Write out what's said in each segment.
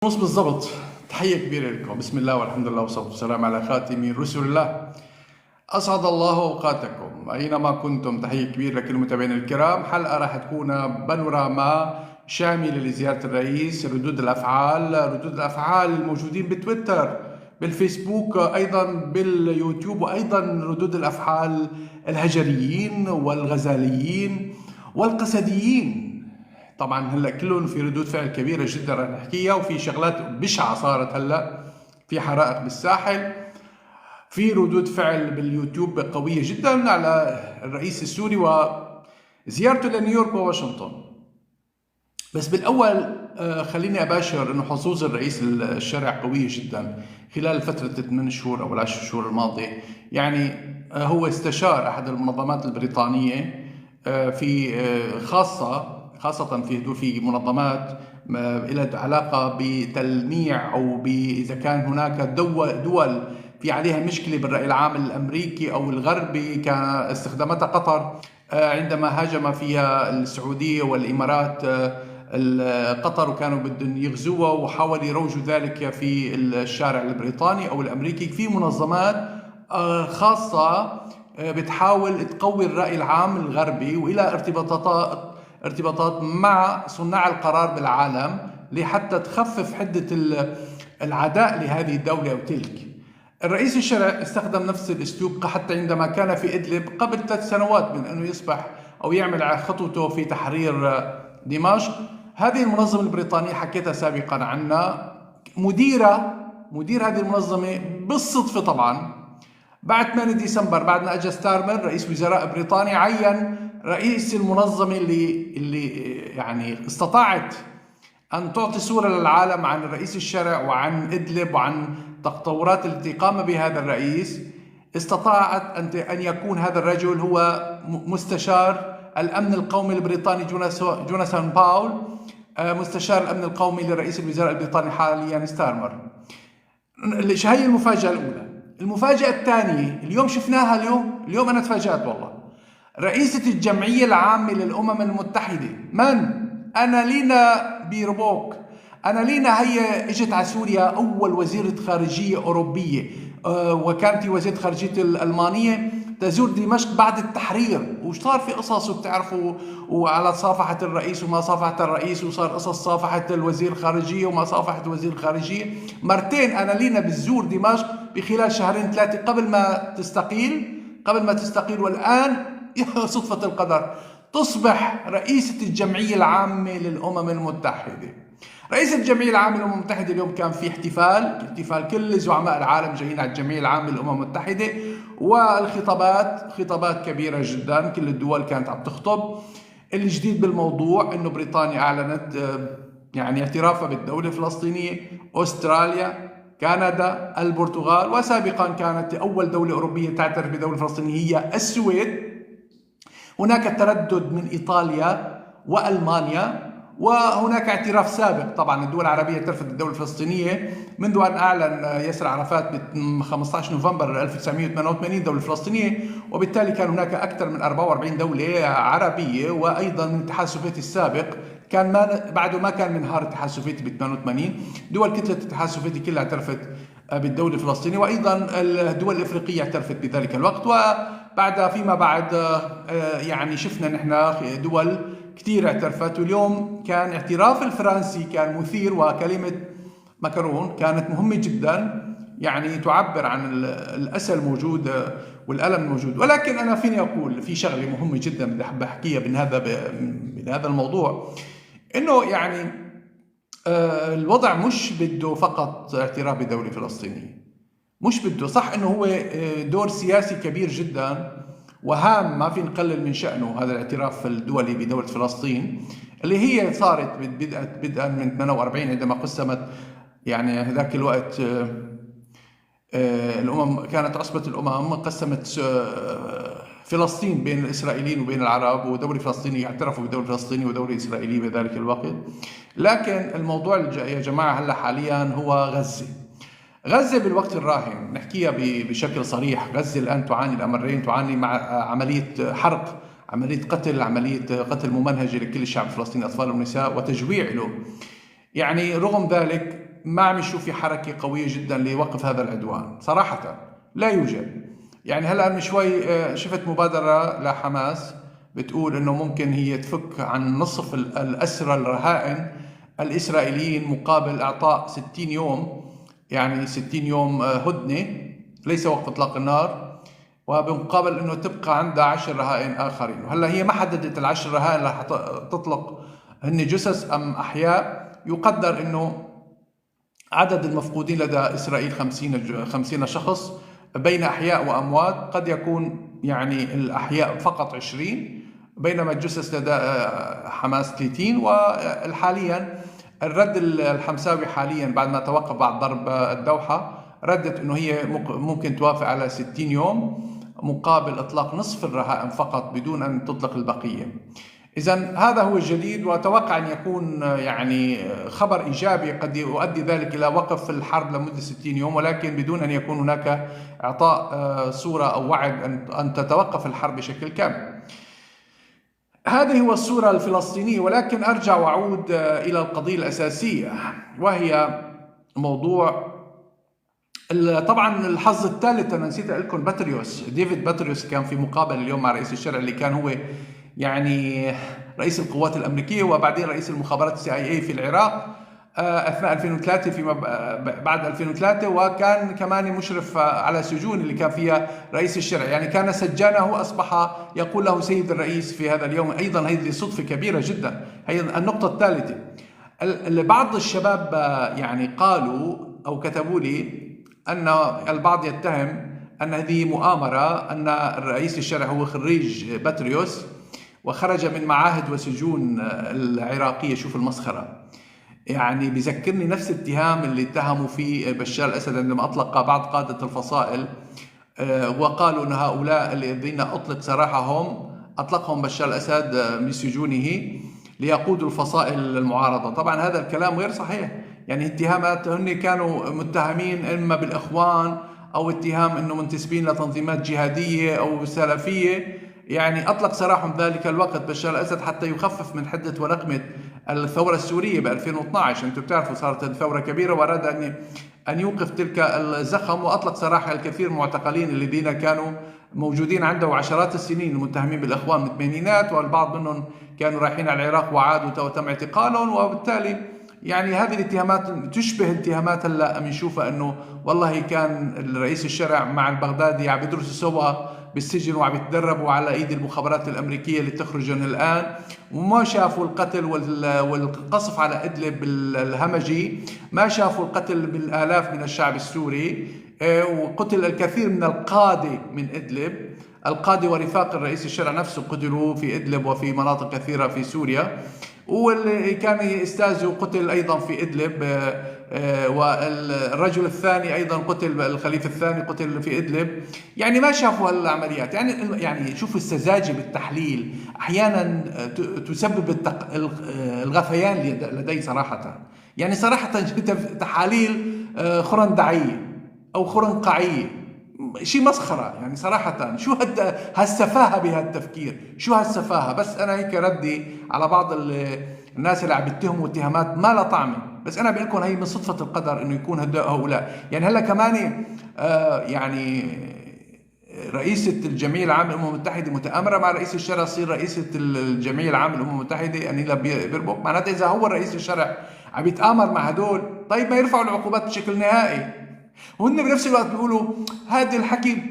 ونص بالضبط. تحية كبيرة لكم. بسم الله والحمد لله والصلاة والسلام على خاتم رسل الله. أسعد الله أوقاتكم أينما كنتم. تحية كبيرة لكل المتابعين الكرام. حلقة راح تكون بانوراما شاملة لزيارة الرئيس، ردود الأفعال الموجودين بتويتر، بالفيسبوك، أيضا باليوتيوب، وأيضا ردود الأفعال الهجريين والغزاليين والقسديين. طبعا هلا كلهم في ردود فعل كبيره جدا رح نحكيها، وفي شغلات بشعه صارت هلا، في حرائق بالساحل، في ردود فعل باليوتيوب قويه جدا على الرئيس السوري وزيارته لنيويورك وواشنطن. بس بالاول خليني اباشر انه حظوظ الرئيس الشرع قويه جدا خلال فتره 8 شهور او 10 شهور الماضيه. يعني هو استشار احد المنظمات البريطانيه في خاصة في منظمات لها علاقة بتلميع أو إذا كان هناك دول في عليها مشكلة بالرأي العام الأمريكي أو الغربي، كان استخدامتها قطر عندما هاجم فيها السعودية والإمارات قطر، وكانوا بدهم يغزوها وحاولوا يروجوا ذلك في الشارع البريطاني أو الأمريكي. في منظمات خاصة بتحاول تقوي الرأي العام الغربي وإلى ارتباطات مع صناع القرار بالعالم لحتى تخفف حدة العداء لهذه الدولة أو تلك. الرئيس الشرع استخدم نفس الأسلوب حتى عندما كان في إدلب قبل 3 سنوات من أنه يصبح أو يعمل خطوته في تحرير دمشق. هذه المنظمة البريطانية حكيتها سابقا عنها، مدير هذه المنظمة بالصدفة طبعا بعد 8 ديسمبر، بعد ما اجى ستارمر رئيس وزراء بريطانيا، عين رئيس المنظمة اللي يعني استطاعت ان تعطي صورة للعالم عن الرئيس الشرع وعن ادلب وعن تطورات التي قام بها هذا الرئيس. استطاعت ان يكون هذا الرجل هو مستشار الامن القومي البريطاني جوناثان باول، مستشار الامن القومي لرئيس الوزراء البريطاني حاليا ستارمر. هي المفاجأة الأولى. المفاجأة الثانية اليوم شفناها، اليوم أنا تفاجأت والله. رئيسة الجمعية العامة للأمم المتحدة، من؟ أنالينا بيربوك. أنالينا هي اجت على سوريا أول وزيرة خارجية أوروبية، وكانت وزيرة خارجية الألمانية تزور دمشق بعد التحرير، وصار في قصص وبتعرفوا، وعلى صافحة الرئيس وما صافحة الرئيس، وصار قصص صافحة الوزير الخارجية وما صافحة وزير الخارجية. مرتين أنالينا بتزور دمشق بخلال 2-3 قبل ما تستقيل، والآن صدفة القدر تصبح رئيسة الجمعية العامة للأمم المتحدة. رئيس الجمعية العامة للأمم المتحدة اليوم كان في احتفال كل زعماء العالم جايين على الجمعية العامة للأمم المتحدة، خطابات كبيرة جدا، كل الدول كانت عم تخطب. الجديد بالموضوع انه بريطانيا اعلنت يعني اعترافها بالدولة الفلسطينية، استراليا، كندا، البرتغال، وسابقا كانت اول دولة اوروبية تعترف بدولة فلسطينية هي السويد. هناك تردد من ايطاليا والمانيا، وهناك اعتراف سابق. طبعا الدول العربية اعترفت بالدولة الفلسطينية منذ أن أعلن ياسر عرفات ب 15 نوفمبر 1988 الدولة الفلسطينية، وبالتالي كان هناك أكثر من 44 دولة عربية، وأيضا من الاتحاد السوفيتي السابق كان بعده ما كان منهار الاتحاد السوفيتي ب 88 دول كتلة الاتحاد السوفيتي كلها اعترفت بالدولة الفلسطينية، وأيضا الدول الإفريقية اعترفت بذلك الوقت. وبعد فيما بعد يعني شفنا نحن دول كثير اعترفت. واليوم كان اعتراف الفرنسي كان مثير، وكلمة ماكرون كانت مهمة جدا، يعني تعبر عن الأسى الموجود والألم الموجود. ولكن أنا فيني أقول في شغلة مهمة جدا بدي أحب أحكيها من هذا الموضوع، إنه يعني الوضع مش بده فقط اعتراف بدولة فلسطينية، مش بده. صح إنه هو دور سياسي كبير جدا وهام، ما في نقلل من شأنه هذا الاعتراف الدولي بدولة فلسطين اللي هي صارت بدءا من 48 عندما قسمت، يعني هذاك الوقت الأمم كانت عصبة الأمم قسمت فلسطين بين الإسرائيليين وبين العرب، ودولة فلسطينية اعترفوا بدولة فلسطينية ودولة إسرائيلية بذلك الوقت. لكن الموضوع يا جماعة هلا حاليا هو غزة بالوقت الراهن، نحكيها بشكل صريح. غزة الآن تعاني الأمرين، تعاني مع عملية حرق، عملية قتل ممنهجة لكل الشعب الفلسطيني، أطفال ونساء، وتجويع له. يعني رغم ذلك ما عم يشوف في حركة قوية جدا لوقف هذا العدوان صراحة، لا يوجد. يعني هلا من شوي شفت مبادرة لحماس بتقول انه ممكن هي تفك عن نصف الأسرى الرهائن الإسرائيليين مقابل إعطاء 60 يوم، يعني 60 يوم هدنة ليس وقف إطلاق النار، وبمقابل انه تبقى عندها 10 رهائن اخرين. وهلا هي ما حددت ال10 رهائن اللي رح تطلق هن جثث ام احياء. يقدر انه عدد المفقودين لدى اسرائيل 50 شخص بين احياء واموات، قد يكون يعني الاحياء فقط 20، بينما الجثث لدى حماس 30. وحاليا الرد الحمساوي حاليا بعد ما توقف بعد ضرب الدوحة ردت انه هي ممكن توافق على 60 يوم مقابل اطلاق نصف الرهائن فقط بدون ان تطلق البقيه. اذا هذا هو الجديد، واتوقع ان يكون يعني خبر ايجابي قد يؤدي ذلك الى وقف الحرب لمده 60 يوم، ولكن بدون ان يكون هناك اعطاء صوره او وعد ان تتوقف الحرب بشكل كامل. هذه هو الصوره الفلسطينيه. ولكن ارجع واعود الى القضيه الاساسيه، وهي موضوع طبعا الحظ الثالث. انا نسيت اقول لكم ديفيد باتريوس كان في مقابله اليوم مع رئيس الشرع اللي كان هو يعني رئيس القوات الامريكيه وبعدين رئيس المخابرات CIA في العراق اثناء 2003 فيما بعد 2003، وكان كمان مشرف على سجون اللي كان فيها رئيس الشرع، يعني كان سجانه اصبح يقول له سيد الرئيس في هذا اليوم. ايضا هذه صدفه كبيره جدا. هي النقطه الثالثه. بعض الشباب يعني قالوا او كتبوا لي أن البعض يتهم أن هذه مؤامرة، أن الرئيس الشرع هو خريج باتريوس وخرج من معاهد وسجون العراقية. شوف المسخرة، يعني بذكرني نفس الاتهام اللي اتهموا فيه بشار الأسد عندما أطلق بعض قادة الفصائل وقالوا أن هؤلاء الذين أطلق سراحهم أطلقهم بشار الأسد من سجونه ليقودوا الفصائل المعارضة. طبعا هذا الكلام غير صحيح، يعني اتهامات هن كانوا متهمين إما بالإخوان أو اتهام أنه منتسبين لتنظيمات جهادية أو سلفية. يعني أطلق سراحهم ذلك الوقت بشار الأسد حتى يخفف من حدة ورقمة الثورة السورية ب 2012. أنتم بتعرفوا صارت الثورة كبيرة وأراد أن يوقف تلك الزخم، وأطلق سراح الكثير من المعتقلين الذين كانوا موجودين عنده عشرات السنين المتهمين بالإخوان من الثمانينات، والبعض منهم كانوا رايحين على العراق وعادوا وتم اعتقالهم. وبالتالي يعني هذه الاتهامات تشبه اتهامات هلا بنشوفها انه والله كان الرئيس الشرع مع البغدادي عم يدرسوا سوا بالسجن وعم يتدربوا على ايدي المخابرات الامريكيه اللي تخرجهم الان، وما شافوا القتل والقصف على ادلب الهمجي، ما شافوا القتل بالالاف من الشعب السوري، وقتل الكثير من القاده من ادلب. القاده ورفاق الرئيس الشرع نفسه قتلوا في ادلب وفي مناطق كثيره في سوريا، واللي كان يستاذوا قتل ايضا في ادلب، والرجل الثاني ايضا قتل، الخليفه الثاني قتل في ادلب. يعني ما شافوا هالعمليات. يعني شوفوا السذاجه بالتحليل احيانا تسبب الغثيان لدي صراحه. يعني صراحه تحاليل خرندعيه او خرنقعيه، شيء مسخرة يعني صراحة. شو هالسفاهة بهالتفكير، شو هالسفاهة. بس أنا هيك ردي على بعض الناس اللي عم يتهموا اتهامات ما لا طعمة. بس أنا بقول لكم هي من صدفة القدر إنه يكون هؤلاء. يعني هلا كمان يعني رئيسة الجمعية العامة للأمم المتحدة متآمرة مع رئيس الشرع تصير رئيسة الجمعية العامة للأمم المتحدة أنيلا بيربوك. معناتها إذا هو رئيس الشرع عم يتآمر مع هدول، طيب ما يرفعوا العقوبات بشكل نهائي. وهن بنفس الوقت بيقولوا هذا الحكي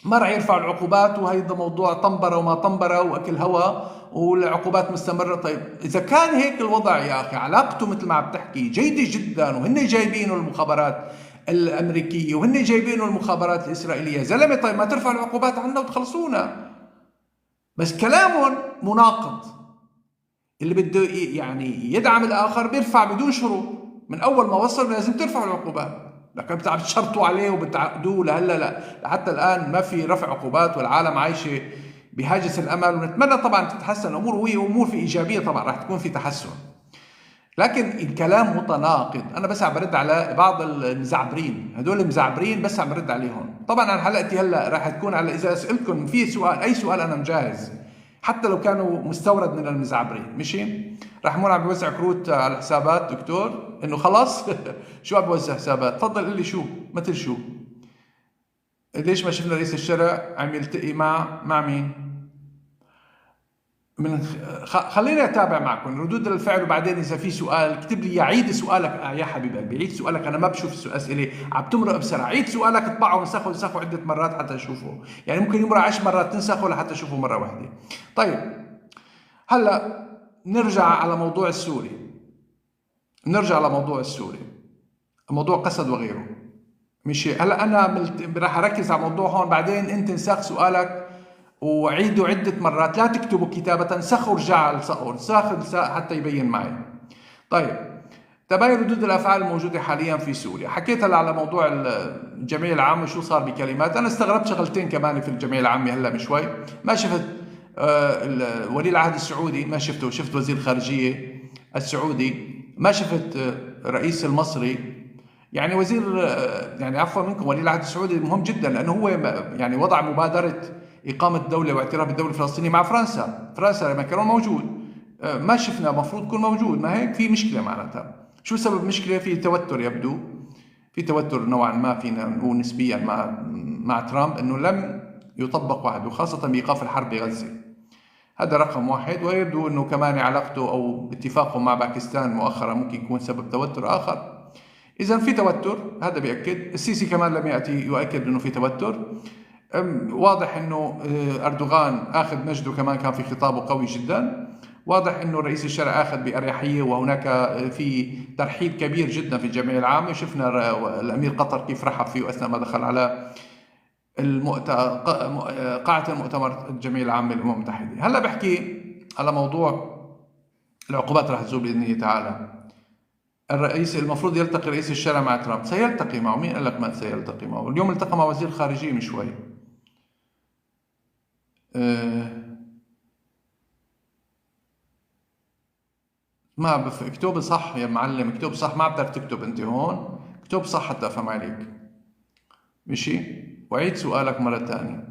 ما رح يرفعوا العقوبات، وهيدا موضوع طنبرة وما طنبرة وأكل هوا والعقوبات مستمرة. طيب إذا كان هيك الوضع يا أخي، علاقته مثل ما عم تحكي جيدة جدا، وهن جايبينه المخابرات الأمريكية وهن جايبينه المخابرات الإسرائيلية، زلمة طيب ما ترفع العقوبات عنا وتخلصونا. بس كلامهم مناقض. اللي بده يعني يدعم الآخر بيرفع بدون شروط، من أول ما وصل لازم ترفع العقوبات. لكن بتشرطوا عليه وبتعقدوه لهلا لا، حتى الان ما في رفع عقوبات والعالم عايشه بهاجس الامل. ونتمنى طبعا تتحسن الامور، وهي امور في ايجابيه طبعا راح تكون في تحسن. لكن الكلام متناقض. انا بس عم برد على بعض المزعبرين، هدول المزعبرين بس عم برد عليهم. طبعا انا حلقتي هلا راح تكون على اذا اسالكم في سؤال، اي سؤال انا مجهز حتى لو كانوا مستورد من المزعبرين، مشي راح مون عم بيوزع كروت على الحسابات دكتور انه خلاص شو عم بيوزع حسابات؟ تفضل قل لي شو مثل شو. ليش ما شفنا رئيس الشرع عم يلتقي مع مين؟ من خليني اتابع معكم ردود الفعل، وبعدين اذا في سؤال اكتب لي عيد سؤالك. يا حبيب قلبي عيد سؤالك، انا ما بشوف اسئله عم تمرق بسرعه. عيد سؤالك، اطبعه ونسخه عده مرات حتى اشوفه، يعني ممكن يمرق 10 مرات تنسخه لحتى اشوفه مره واحده. طيب هلا نرجع على موضوع السوري. موضوع قسد وغيره. مش هلا انا راح اركز على موضوع هون، بعدين انت انسخ سؤالك وعيده عدة مرات، لا تكتبوا كتابة، انسخوا ورجع على الساخ حتى يبين معي. طيب تباين ردود الافعال الموجودة حاليا في سوريا. حكيت هلا على موضوع الجمعية العامة شو صار بكلمات. انا استغربت شغلتين كمان في الجمعية العامة هلا من شوي. ما شفت ولي العهد السعودي، ما شفته. شفت وزير الخارجية السعودي، ما شفت رئيس المصري. يعني وزير يعني عفوا منكم، ولي العهد السعودي مهم جدا لانه هو يعني وضع مبادرة إقامة دولة واعتراف الدولة الفلسطينية مع فرنسا لما كان موجود. ما شفنا، مفروض يكون موجود. ما هيك في مشكلة معناتها. شو سبب مشكلة؟ في توتر، يبدو في توتر نوعا ما فينا نقول نسبيا مع ترامب انه لم يطبق وعده، خاصة بإيقاف الحرب بغزة. هذا رقم واحد. ويبدو انه كمان علاقته او اتفاقه مع باكستان مؤخرا ممكن يكون سبب توتر اخر. اذا في توتر، هذا بيأكد. السيسي كمان لم يأتي يؤكد انه في توتر. واضح انه اردوغان اخذ مجده، كمان كان في خطابه قوي جدا. واضح انه رئيس الشرع اخذ باريحيه، وهناك في ترحيب كبير جدا في الجمعيه العامه. شفنا الامير قطر كيف رحب فيه اثناء ما دخل على قاعه المؤتمر الجمعيه العامه للامم المتحده. هلا بحكي على موضوع العقوبات رح تزول باذن الله تعالى. الرئيس المفروض يلتقي رئيس الشرع مع ترامب. سيلتقي معه. مين قال لك ما سيلتقي معه؟ اليوم التقى مع وزير الخارجيه من شوي. ما اكتب صح يا معلم، اكتب صح. ما بتعرف تكتب انت هون، اكتب صح حتى افهم عليك. مشي؟ وعيد سؤالك مرة ثانية.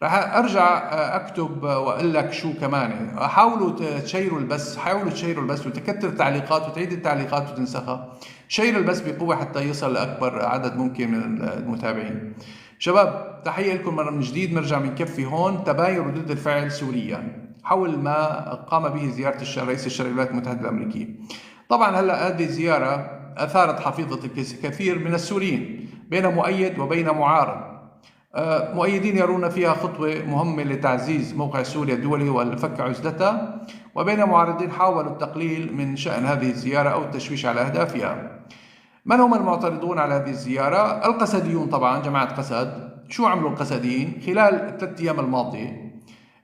راح ارجع اكتب واقول لك شو كمان. حاولوا تشيروا البث وتكتر التعليقات وتعيد التعليقات وتنسخها. شير البث بقوة حتى يصل لاكبر عدد ممكن من المتابعين. شباب تحية لكم مرة من جديد. نرجع بنكفي هون تباين ردود الفعل سوريا حول ما قام به زيارة رئيس الشرع الولايات المتحدة الأمريكية. طبعا هلا هذه الزيارة أثارت حفيظة الكثير من السوريين بين مؤيد وبين معارض. مؤيدين يرون فيها خطوة مهمة لتعزيز موقع سوريا الدولي والفك عزلتها، وبين معارضين حاولوا التقليل من شأن هذه الزيارة أو التشويش على أهدافها. من هم المعترضون على هذه الزيارة؟ القسديون طبعا، جماعة قسد. شو عملوا القسديين خلال 3 أيام الماضية؟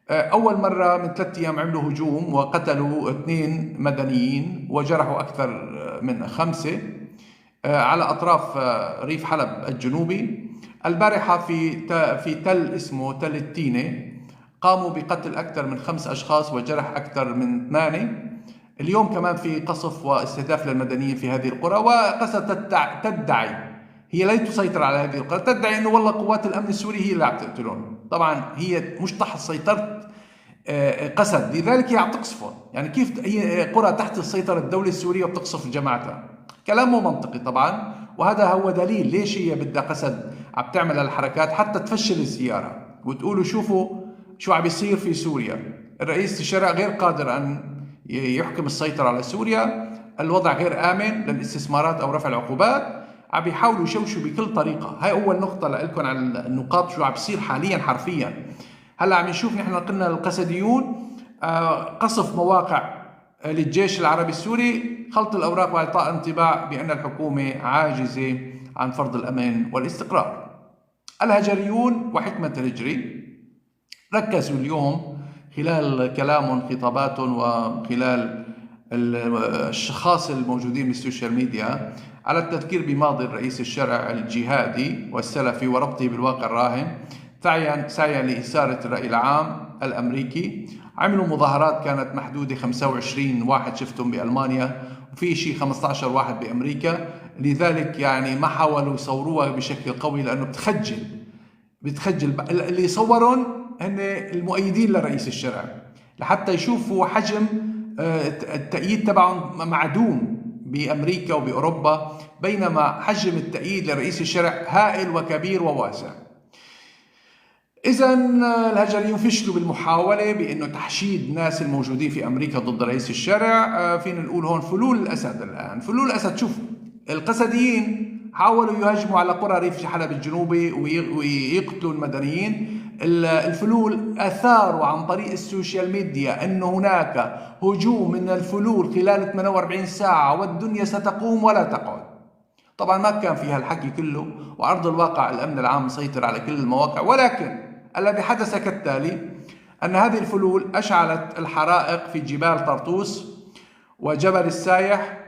أول مرة من 3 أيام عملوا هجوم وقتلوا 2 مدنيين وجرحوا أكثر من 5 على أطراف ريف حلب الجنوبي. البارحة في تل اسمه تل التينة قاموا بقتل أكثر من 5 أشخاص وجرح أكثر من 8. اليوم كمان في قصف واستهداف للمدنيين في هذه القرى. وقسد تدعي، هي لا تسيطر على هذه القرى، تدعي انه والله قوات الامن السوري هي اللي عم تقتلهم. طبعا هي مش تحت سيطرة قسد، لذلك هي عم تقصفهم. يعني كيف هي قرى تحت السيطرة الدولة السورية وبتقصف جماعتها؟ كلام مو منطقي طبعا. وهذا هو دليل ليش هي بدها قسد عم تعمل هالحركات حتى تفشل الزيارة وتقولوا شوفوا شو عم يصير في سوريا. الرئيس الشرع غير قادر ان يحكم السيطرة على سوريا، الوضع غير آمن للاستثمارات أو رفع العقوبات. عم يحاولوا يشوشوا بكل طريقة. هاي أول نقطة لكم على النقاط شو عم بيصير حاليا حرفيا. هلا عم نشوف نحن قلنا القسديون قصف مواقع للجيش العربي السوري، خلط الأوراق وإعطاء انطباع بأن الحكومة عاجزة عن فرض الأمن والاستقرار. الهجريون وحكمة الهجري ركزوا اليوم خلال كلامهم خطاباتهم وخلال الاشخاص الموجودين بالسوشيال ميديا على التذكير بماضي الرئيس الشرع الجهادي والسلفي وربطه بالواقع الراهن سعيا لإثارة الرأي العام الأمريكي. عملوا مظاهرات كانت محدودة، 25 واحد شفتهم بألمانيا وفي شيء 15 واحد بأمريكا. لذلك يعني ما حاولوا يصوروها بشكل قوي لأنه بتخجل اللي صورون هن المؤيدين لرئيس الشرع لحتى يشوفوا حجم التأييد تبعهم معدوم بأمريكا وبأوروبا، بينما حجم التأييد لرئيس الشرع هائل وكبير وواسع. إذا الهجريون فشلوا بالمحاولة بأنه تحشيد الناس الموجودين في أمريكا ضد رئيس الشرع. فينا نقول هون فلول الأسد. الآن فلول الأسد، شوفوا القسديين حاولوا يهاجموا على قرى ريف حلب الجنوبي ويقتلوا المدنيين. الفلول أثاروا عن طريق السوشيال ميديا أن هناك هجوم من الفلول خلال 48 ساعة والدنيا ستقوم ولا تقعد. طبعا ما كان فيها الحكي كله، وعرض الواقع الأمن العام مسيطر على كل المواقع، ولكن الذي حدث كالتالي: أن هذه الفلول أشعلت الحرائق في جبال طرطوس وجبل السايح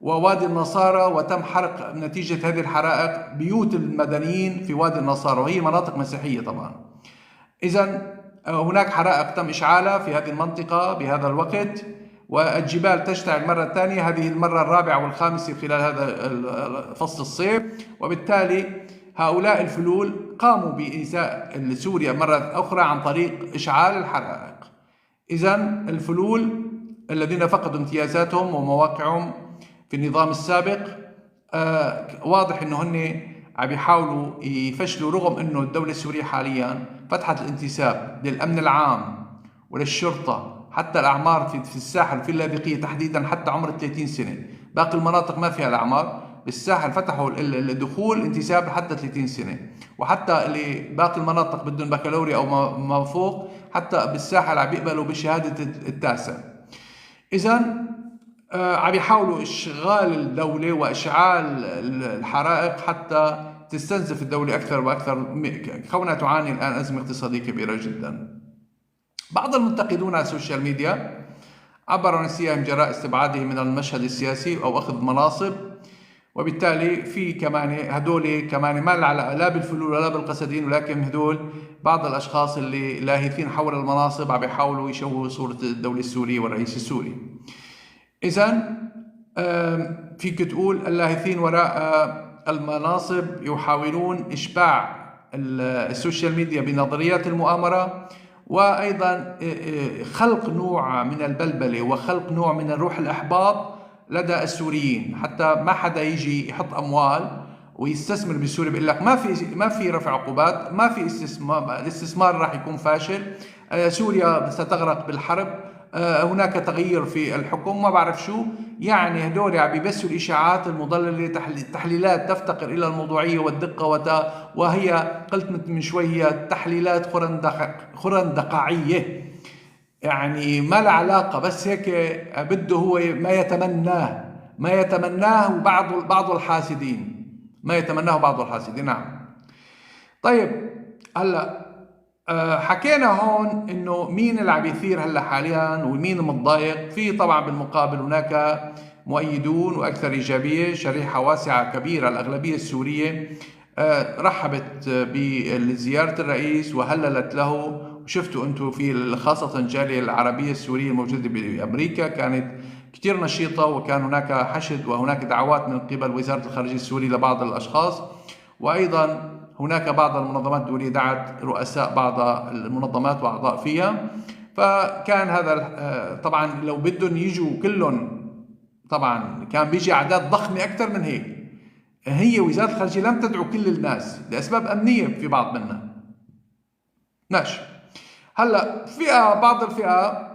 ووادي النصارى، وتم حرق نتيجة هذه الحرائق بيوت المدنيين في وادي النصارى، وهي مناطق مسيحية طبعا. إذن هناك حرائق تم إشعالها في هذه المنطقة بهذا الوقت، والجبال تشتعل مرة ثانية، هذه المرة الرابعة والخامسة خلال هذا فصل الصيف. وبالتالي هؤلاء الفلول قاموا بإيذاء سوريا مرة أخرى عن طريق إشعال الحرائق. إذن الفلول الذين فقدوا امتيازاتهم ومواقعهم في النظام السابق، واضح انه هن عم يحاولوا يفشلوا، رغم انه الدولة السورية حاليا فتحت الانتساب للامن العام وللشرطة، حتى الاعمار في الساحل في اللاذقية تحديدا حتى عمر 30 سنة، باقي المناطق ما فيها الاعمار. بالساحل فتحوا الدخول انتساب حتى 30 سنة، وحتى اللي باقي المناطق بدهم بكالوريا او ما فوق، حتى بالساحل عم يقبلوا بشهادة التاسع. اذا عم يحاولوا إشغال الدولة وإشعال الحرائق حتى تستنزف الدولة أكثر وأكثر، كونها تعاني الآن أزمة اقتصادية كبيرة جدا. بعض المنتقدون على السوشيال ميديا عبروا عن نسيانهم جراء استبعاده من المشهد السياسي أو أخذ مناصب، وبالتالي في كمان هدول كمان ما علاقة لا بالفلول ولا بالقسدين، ولكن هدول بعض الأشخاص اللي لاهثين حول المناصب عم يحاولوا يشوهوا صورة الدولة السورية والرئيس السوري. إذن فيك تقول اللاهثين وراء المناصب يحاولون إشباع السوشيال ميديا بنظريات المؤامرة، وأيضا خلق نوع من البلبلة وخلق نوع من الروح الإحباط لدى السوريين، حتى ما حدا يجي يحط أموال ويستثمر بسوريا. بيقول لك ما في رفع عقوبات، ما في استثمار، الاستثمار راح يكون فاشل، سوريا ستغرق بالحرب، هناك تغيير في الحكم، ما بعرف شو. يعني هدول عم بيبثوا الإشاعات المضللة، تحليلات تفتقر إلى الموضوعية والدقة، وهي قلت من شوي هي تحليلات خرندقعية، يعني ما لها علاقة، بس هيك بده هو ما يتمناه بعض الحاسدين، ما يتمناه بعض الحاسدين. نعم. طيب هلا حكينا هون انه مين اللي عم يثير هلا حاليا ومين المتضايق. في طبعا بالمقابل هناك مؤيدون واكثر ايجابيه، شريحه واسعه كبيره، الاغلبيه السوريه رحبت بزياره الرئيس وهللت له. وشفتوا انتم في خاصه الجاليه العربيه السوريه الموجوده بامريكا كانت كثير نشيطه، وكان هناك حشد وهناك دعوات من قبل وزاره الخارجيه السوريه لبعض الاشخاص، وايضا هناك بعض المنظمات الدولية دعت رؤساء بعض المنظمات وأعضاء فيها. فكان هذا طبعا لو بدهم يجوا كلهم طبعا كان بيجي أعداد ضخمة أكثر من هيك. هي وزارة الخارجية لم تدعو كل الناس لأسباب أمنية في بعض منها. ماشي. هلا بعض الفئة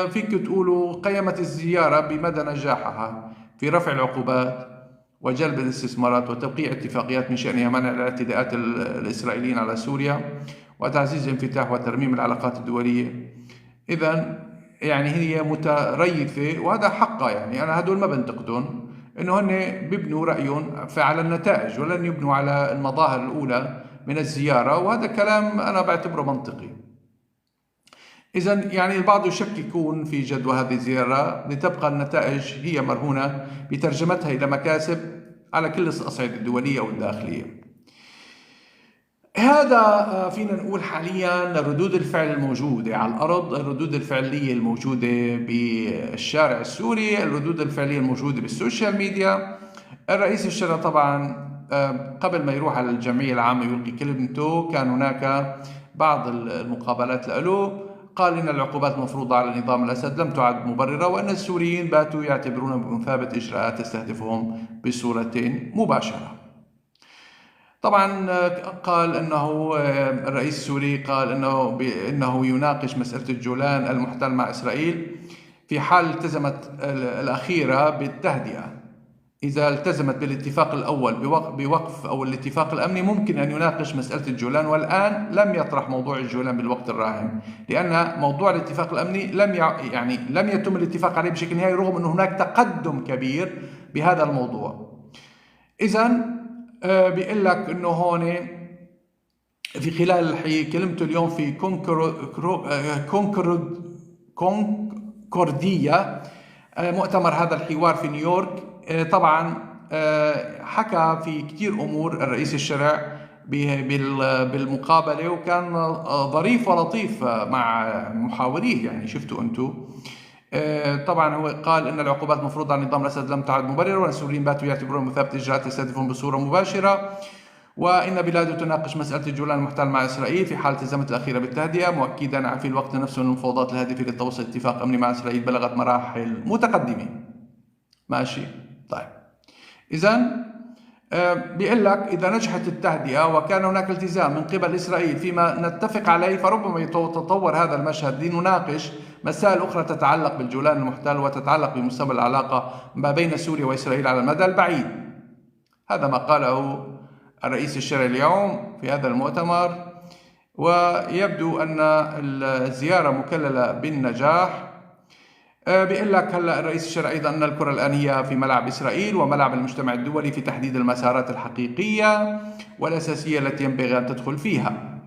فيك تقولوا قيمت الزيارة بمدى نجاحها في رفع العقوبات وجلب الاستثمارات وتوقيع اتفاقيات من شأنها منع الاعتداءات الإسرائيليين على سوريا وتعزيز الانفتاح وترميم العلاقات الدولية. إذن يعني هي متريثة، وهذا حقها. يعني أنا هدول ما بنتقدهم، إنه هن بيبنوا رأيهم على النتائج ولن يبنوا على المظاهر الأولى من الزيارة، وهذا كلام أنا بعتبره منطقي. إذن يعني البعض يشككون في جدوى هذه الزيارة لتبقى النتائج هي مرهونة بترجمتها إلى مكاسب على كل الأصعدة الدولية والداخلية. هذا فينا نقول حاليا ردود الفعل الموجودة على الأرض، الردود الفعلية الموجودة بالشارع السوري، الردود الفعلية الموجودة بالسوشيال ميديا. الرئيس الشرع طبعا قبل ما يروح على الجمعية العامة يلقي كلمته كان هناك بعض المقابلات له، قال إن العقوبات المفروضة على نظام الأسد لم تعد مبررة، وأن السوريين باتوا يعتبرون بمثابة إجراءات تستهدفهم بصورة مباشرة. طبعا قال أنه الرئيس السوري قال إنه يناقش مسألة الجولان المحتل مع إسرائيل في حال التزمت الأخيرة بالتهدئة. إذا التزمت بالاتفاق الأول بوقف أو الاتفاق الأمني ممكن أن يناقش مسألة الجولان، والآن لم يطرح موضوع الجولان بالوقت الراهن، لأن موضوع الاتفاق الأمني لم يتم الاتفاق عليه بشكل نهائي، رغم أن هناك تقدم كبير بهذا الموضوع. إذن بيقول لك أنه هون في خلال كلمته اليوم في كونكوردية، مؤتمر هذا الحوار في نيويورك، طبعا حكى في كتير أمور الرئيس الشرع بالمقابلة، وكان ظريف ولطيف مع محاوريه. يعني شفتوا أنتم طبعا هو قال ان العقوبات المفروضه على نظام الاسد لم تعد مبرره، وان السوريين باتوا يعتبرون مثابه اجراءات تستهدفهم بصوره مباشره، وان بلاده تناقش مساله الجولان المحتل مع اسرائيل في حال التزمت الاخيره بالتهدئه، مؤكدا في الوقت نفسه ان المفاوضات الهادفه للتوصل اتفاق امني مع اسرائيل بلغت مراحل متقدمه. ماشي، طيب. اذا بيقول لك إذا نجحت التهدئة وكان هناك التزام من قبل إسرائيل فيما نتفق عليه، فربما يتطور هذا المشهد لنناقش مسائل أخرى تتعلق بالجولان المحتل وتتعلق بمستقبل العلاقة ما بين سوريا وإسرائيل على المدى البعيد. هذا ما قاله الرئيس الشرعي اليوم في هذا المؤتمر، ويبدو أن الزيارة مكللة بالنجاح. بيقول لك هلا الرئيس الشرعي ايضا ان الكره الان هي في ملعب اسرائيل وملعب المجتمع الدولي في تحديد المسارات الحقيقيه والاساسيه التي ينبغي ان تدخل فيها.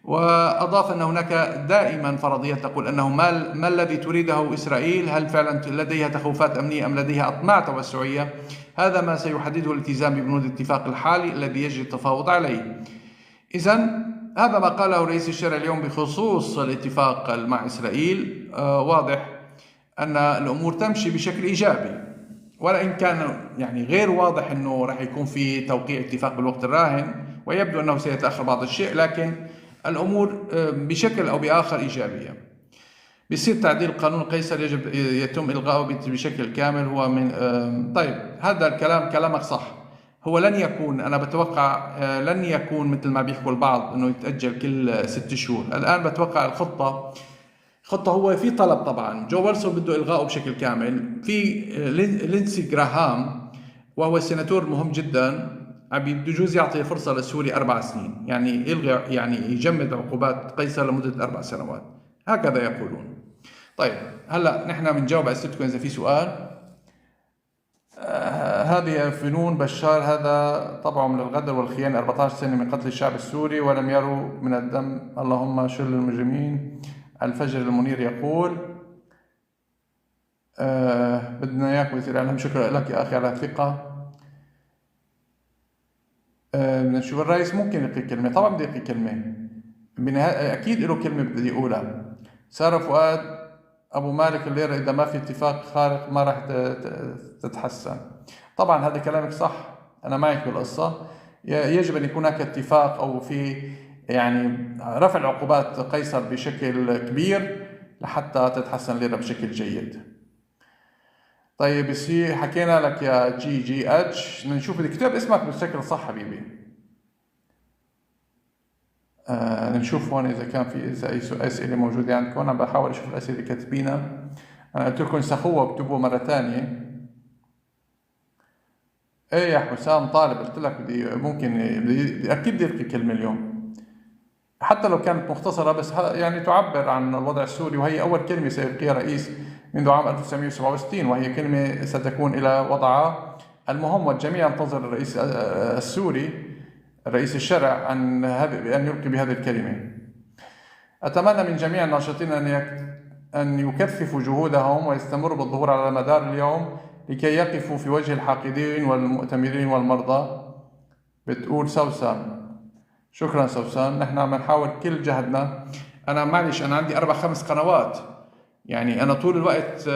واضاف ان هناك دائما فرضيه تقول انه ما الذي تريده اسرائيل، هل فعلا لديها تخوفات امنيه ام لديها اطماع توسعيه؟ هذا ما سيحدده الالتزام ببنود الاتفاق الحالي الذي يجري التفاوض عليه. اذا هذا ما قاله الرئيس الشرعي اليوم بخصوص الاتفاق مع اسرائيل. واضح أن الأمور تمشي بشكل إيجابي، ولكن كان يعني غير واضح أنه راح يكون في توقيع اتفاق بالوقت الراهن، ويبدو أنه سيتأخر بعض الشيء، لكن الأمور بشكل أو بآخر إيجابية. بيصير تعديل قانون قيصر يجب يتم إلغاؤه بشكل كامل. هو من طيب، هذا الكلام كلامك صح. هو لن يكون، أنا بتوقع لن يكون مثل ما بيحكوا البعض أنه يتأجل كل 6 شهور. الآن بتوقع الخطة هو في طلب، طبعا جو ويلسون بده إلغائه بشكل كامل، في لينسي جراهام وهو السيناتور مهم جدا بده يجوز يعطي فرصة للسوري 4 سنين، يعني يلغي، يعني يجمد عقوبات قيصر لمدة 4 سنوات، هكذا يقولون. طيب هلا نحن بنجاوب على أسئلتكم إذا في سؤال. هذه فنون بشار، هذا طبعه من الغدر والخيانة، 14 سنة من قتل الشعب السوري ولم يروا من الدم، اللهم شل المجرمين. الفجر المنير يقول بدنا اياك وزير اعلام. شكرا لك يا اخي على الثقه. بدنا نشوف الرئيس ممكن يلقي كلمه، طبعا بده يلقي كلمه، اكيد له كلمه بده يقولها. ساره فؤاد ابو مالك الليره، اذا ما في اتفاق خارق ما راح تتحسن. طبعا هذا كلامك صح، انا معك بالقصه. يجب ان يكون هناك اتفاق او في يعني رفع عقوبات قيصر بشكل كبير لحتى تتحسن الليرة بشكل جيد. طيب حكينا لك يا جي اتش، نشوف الكتاب اسمك بالشكل صح حبيبي. نشوف هون اذا كان في اي اسئله موجوده عندكم. انا بحاول اشوف الاسئله اللي كاتبينها. انا قلت لكم سخوها اكتبوا مره ثانيه. ايه يا حسام طالب، قلت لك بدي اكيد بدي القي كلمه اليوم، حتى لو كانت مختصرة، بس يعني تعبر عن الوضع السوري، وهي أول كلمة سيلقيها رئيس منذ عام 1967، وهي كلمة ستكون إلى وضعها المهم، والجميع ينتظر الرئيس السوري الرئيس الشرع أن يلقي بهذه الكلمة. أتمنى من جميع الناشطين أن يكثفوا جهودهم ويستمروا بالظهور على مدار اليوم لكي يقفوا في وجه الحاقدين والمؤتمرين والمرضى. بتقول سوسن. شكرا سوسن، نحن بنحاول كل جهدنا. أنا معلش أنا عندي 4-5 قنوات، يعني أنا طول الوقت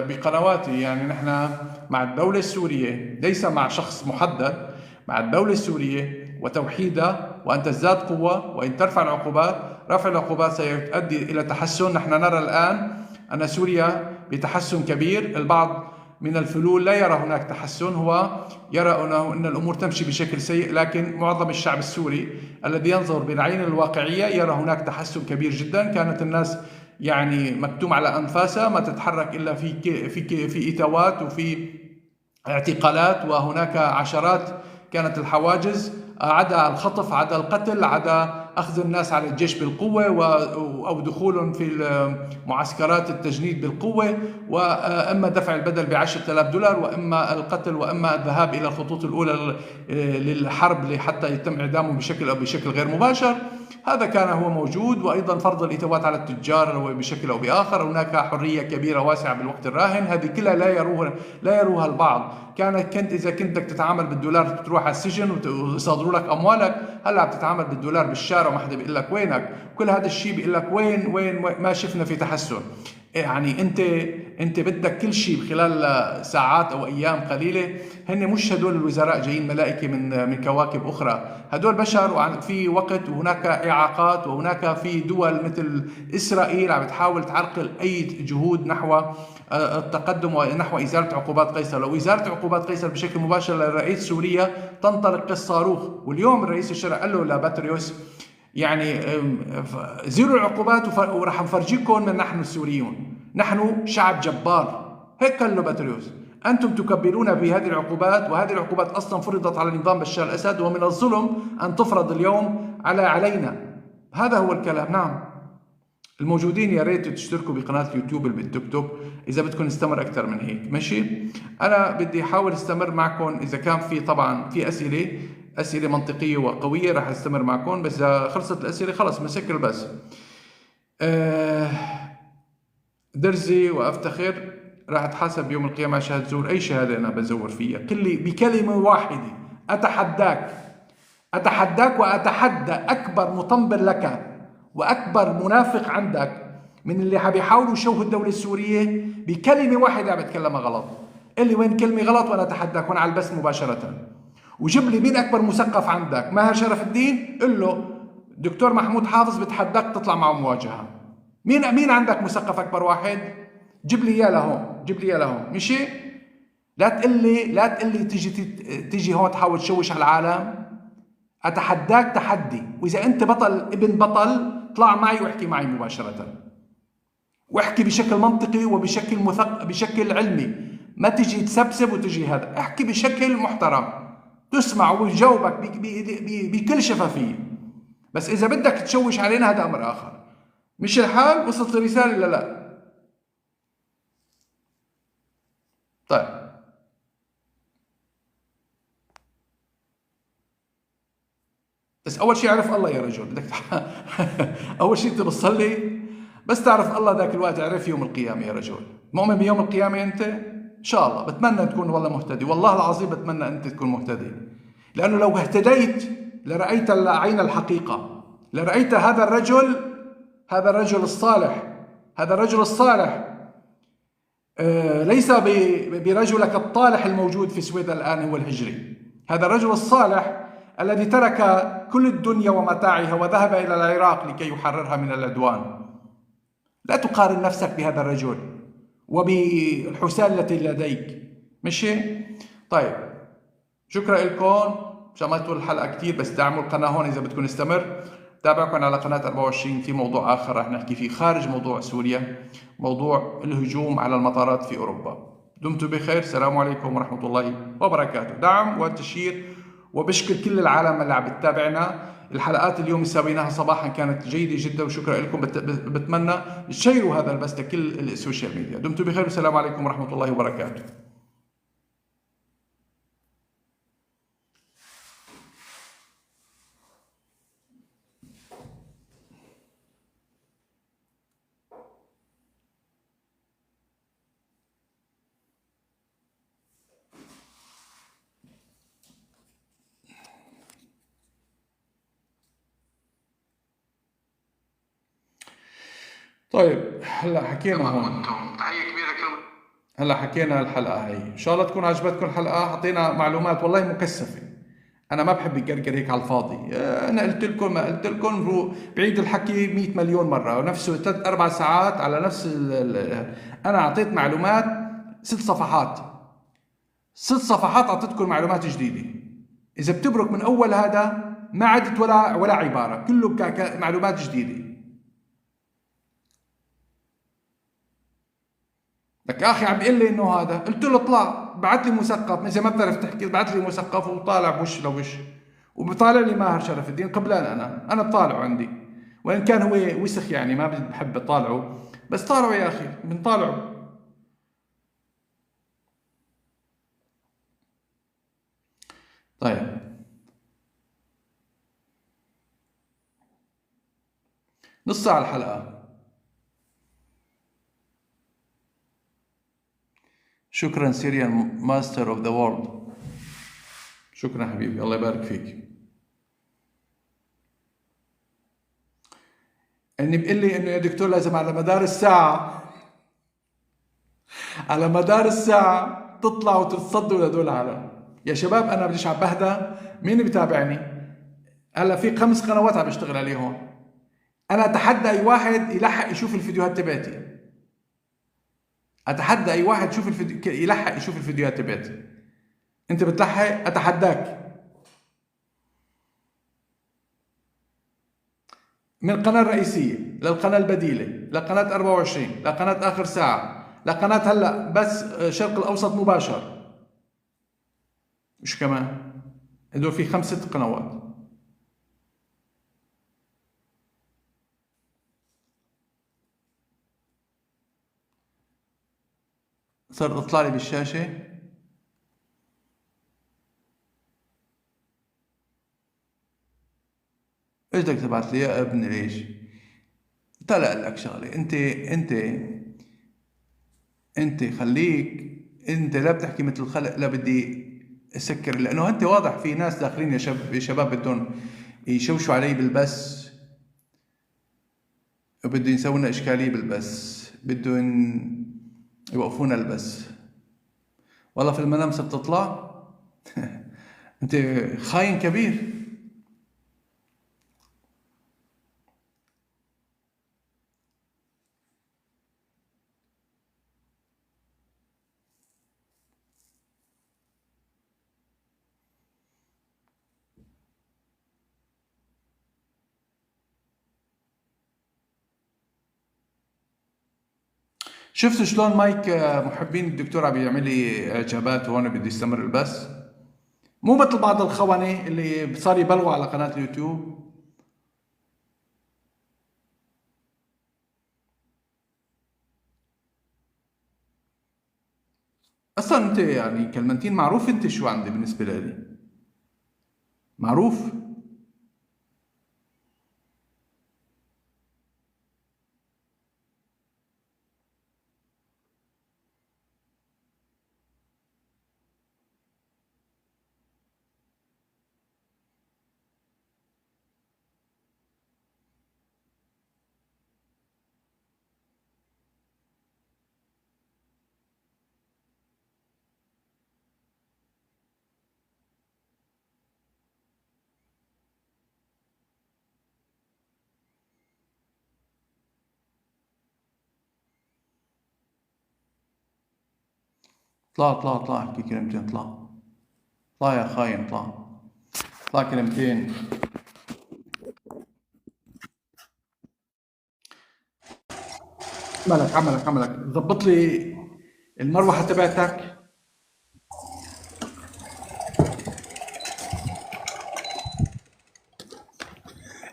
بقنواتي، يعني نحن مع الدولة السورية، ليس مع شخص محدد، مع الدولة السورية وتوحيدها وأن تزداد قوة، وإن ترفع العقوبات، رفع العقوبات سيؤدي إلى تحسن. نحن نرى الآن أن سوريا بتحسن كبير. البعض من الفلول لا يرى هناك تحسن، هو يرى أن الأمور تمشي بشكل سيء، لكن معظم الشعب السوري الذي ينظر بالعين الواقعية يرى هناك تحسن كبير جدا. كانت الناس يعني مكتوم على أنفاسها، ما تتحرك إلا في إتاوات وفي اعتقالات، وهناك عشرات كانت الحواجز، عدا الخطف، عدا القتل، عدا أخذ الناس على الجيش بالقوة أو دخولهم في معسكرات التجنيد بالقوة، وإما دفع البدل ب10,000 دولار، وإما القتل، وإما الذهاب إلى الخطوط الأولى للحرب حتى يتم إعدامهم بشكل أو بشكل غير مباشر. هذا كان هو موجود. وأيضا فرض الإتاوات على التجار بشكل أو بآخر. هناك حرية كبيرة واسعة بالوقت الراهن. هذه كلها لا يروها البعض. كنت إذا كنت بدك تتعامل بالدولار تروح على السجن ويصادروا لك أموالك. هلا بتتعامل بالدولار بالشارع وما حدا بيقول لك وينك. كل هذا الشيء بيقول لك وين ما شفنا في تحسن. يعني انت بدك كل شيء خلال ساعات او ايام قليله. هن مش هدول الوزراء جايين ملائكه من كواكب اخرى، هدول بشر وفي وقت، وهناك اعاقات، وهناك في دول مثل اسرائيل عم تحاول تعرقل اي جهود نحو التقدم ونحو ازاله عقوبات قيصر. لو ازاله عقوبات قيصر بشكل مباشر لرئيس سوريا تنطلق كالصاروخ. واليوم الرئيس الشرعي قال له لبطريوس يعني زيروا العقوبات وراح نفرجيكم من نحن السوريون، نحن شعب جبار. هيك قال له بطريوس، أنتم تكبرون بهذه العقوبات، وهذه العقوبات أصلا فرضت على نظام بشار الأسد، ومن الظلم أن تفرض اليوم علينا. هذا هو الكلام. نعم، الموجودين يا ريت تشتركوا بقناة اليوتيوب بالتيك توك إذا بدكم نستمر أكثر من هيك. ماشي، أنا بدي أحاول استمر معكم إذا كان في، طبعا في أسئلة منطقية وقوية راح استمر معكم، بس إذا خلصت الأسئلة خلص مسكر بس. درزي وأفتخر راح أتحاسب يوم القيامة على شهادة زور. أي شهادة أنا بزور فيها؟ بكلمة واحدة، أتحداك وأتحدى أكبر مطنبر لك وأكبر منافق عندك من اللي بيحاولوا يشوهوا الدولة السورية. بكلمة واحدة بتكلمها غلط. اللي وين كلمة غلط وأنا أتحداك هون على البث مباشرة. وجيب لي مين أكبر مثقف عندك. ماهر شرف الدين؟ قل له دكتور محمود حافظ بتحداك تطلع معه مواجهة. مين عندك مثقف أكبر واحد؟ جيب لي إياه لهون. مشي؟ لا تقول لي تيجي هون تحاول تشوش على العالم. أتحداك تحدي، وإذا أنت بطل ابن بطل اطلع معي واحكي معي مباشرة، واحكي بشكل منطقي وبشكل بشكل علمي. ما تجي تسبسب وتجي هذا. احكي بشكل محترم تسمع ويجاوبك بكل شفافية. بس إذا بدك تشوش علينا هذا أمر آخر. مش الحال؟ وصلت الرسالة ولا لا؟ طيب، بس أول شيء اعرف الله يا رجل. بدك أول شيء أنت بتصلي بس تعرف الله. ذاك الوقت اعرف يوم القيامة يا رجل. مؤمن بيوم القيامة أنت؟ إن شاء الله. بتمنى تكون والله مهتدي، والله العظيم بتمنى أنت تكون مهتدي، لأنه لو اهتديت لرأيت عين الحقيقة، لرأيت هذا الرجل الصالح ليس برجلك الطالح الموجود في سويدن الآن هو الهجري. هذا الرجل الصالح الذي ترك كل الدنيا ومتاعها وذهب إلى العراق لكي يحررها من العدوان. لا تقارن نفسك بهذا الرجل وبالحسان التي لديك. ماشي؟ طيب، شكرا لكم. شملتوا الحلقة كتير، بس دعموا القناة هون إذا بدكم نستمر. تابعكم على قناة 24 في موضوع آخر رح نحكي فيه خارج موضوع سوريا، موضوع الهجوم على المطارات في أوروبا. دمتم بخير. السلام عليكم ورحمة الله وبركاته. دعم وتشير، وبشكر كل العالم اللي عم بتتابعنا. الحلقات اليوم اللي سويناها صباحا كانت جيدة جدا، وشكرا لكم. بتمنى تشيروا هذا البث لكل السوشيال ميديا. دمتم بخير والسلام عليكم ورحمة الله وبركاته. طيب، هلا حكينا هون، تحية كبيرة هلا حكينا الحلقة هي. إن شاء الله تكون عجبتكم الحلقة. حطينا معلومات والله مكثفة. انا ما بحب الجرجر هيك على الفاضي. انا قلت لكم ما قلت لكم، بعيد الحكي 100 مليون مره، ونفسه 3 4 ساعات على نفس انا اعطيت معلومات 6 صفحات، 6 صفحات اعطيتكم معلومات جديده. اذا بتبرك من اول هذا ما عدت ولا عباره، كله معلومات جديده. لك اخي عم بيقول لي انه هذا، قلت له اطلع بعت لي مثقف، اذا ما بتعرف تحكي بعت لي مثقف وطالع وش لوش، وبطالع لي ماهر شرف الدين قبلان. انا بطالعه عندي، وان كان هو وسخ يعني ما بحب اطالعه، بس طالعه يا اخي بنطالعه. طيب نص ساعة الحلقة. شكرا سيريان ماستر اوف ذا وورلد، شكرا حبيبي، الله يبارك فيك. اني بقول لي انه يا دكتور لازم على مدار الساعة، على مدار الساعة تطلعوا وتتصدوا لهدول العالم. يا شباب انا بديش عم بهدى، مين بتابعني؟ هلا في 5 قنوات عم بشتغل عليهم. انا اتحدى اي واحد يلحق يشوف الفيديوهات تبعتي، اتحدى اي واحد يشوف يلحق يشوف الفيديوهات تبعتي. انت بتلحق؟ اتحداك. من القناة الرئيسية للقناة البديلة لقناة 24 لقناة آخر ساعة لقناة هلا بس شرق الأوسط مباشر. مش كمان هدول في 5 6 قنوات. صار تطلع لي بالشاشة. ايش بدك تبعت لي يا ابني ليش؟ طلع لك شغلة، انت خليك، انت لا بتحكي مثل الخلق، لا بدي اسكر، لانه انت واضح في ناس داخلين يا شباب بدهم يشوشوا علي بالبث، وبدهم يسووا لنا اشكاليه بالبث، بدهم يوقفونا البث. والله في المنام صرت تطلع. انت خاين كبير. شفت شلون مايك محبين الدكتور عم يعمل لي اعجابات وهون بده يستمر البث؟ مو مثل بعض الخونة اللي صار يبلغوا على قناة اليوتيوب. اصلا انت يعني كلمنتين معروف انت شو عندي بالنسبة لي، معروف. اطلع احكي كلمتين، اطلع يا خاين، اطلع كلمتين. عملك ضبط لي المروحة تبعتك.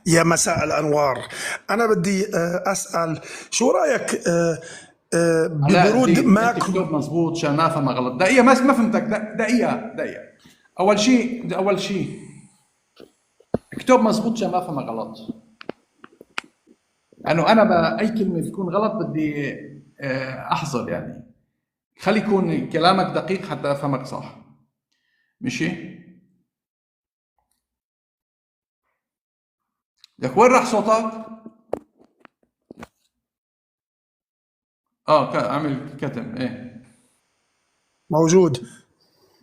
يا مساء الأنوار. أنا بدي أسأل شو رأيك علاء ببرود الدين ما اكتب مضبوط عشان ما افهم غلط. دقيقة ما فهمتك، دقيقة. أول شيء اكتب مضبوط عشان ما افهم غلط. لأنه أنا أي كلمة تكون غلط بدي أحذر يعني. خلي يكون كلامك دقيق حتى أفهمك صح. ماشي؟ لك وين راح صوتك؟ عمل كتم ايه. موجود؟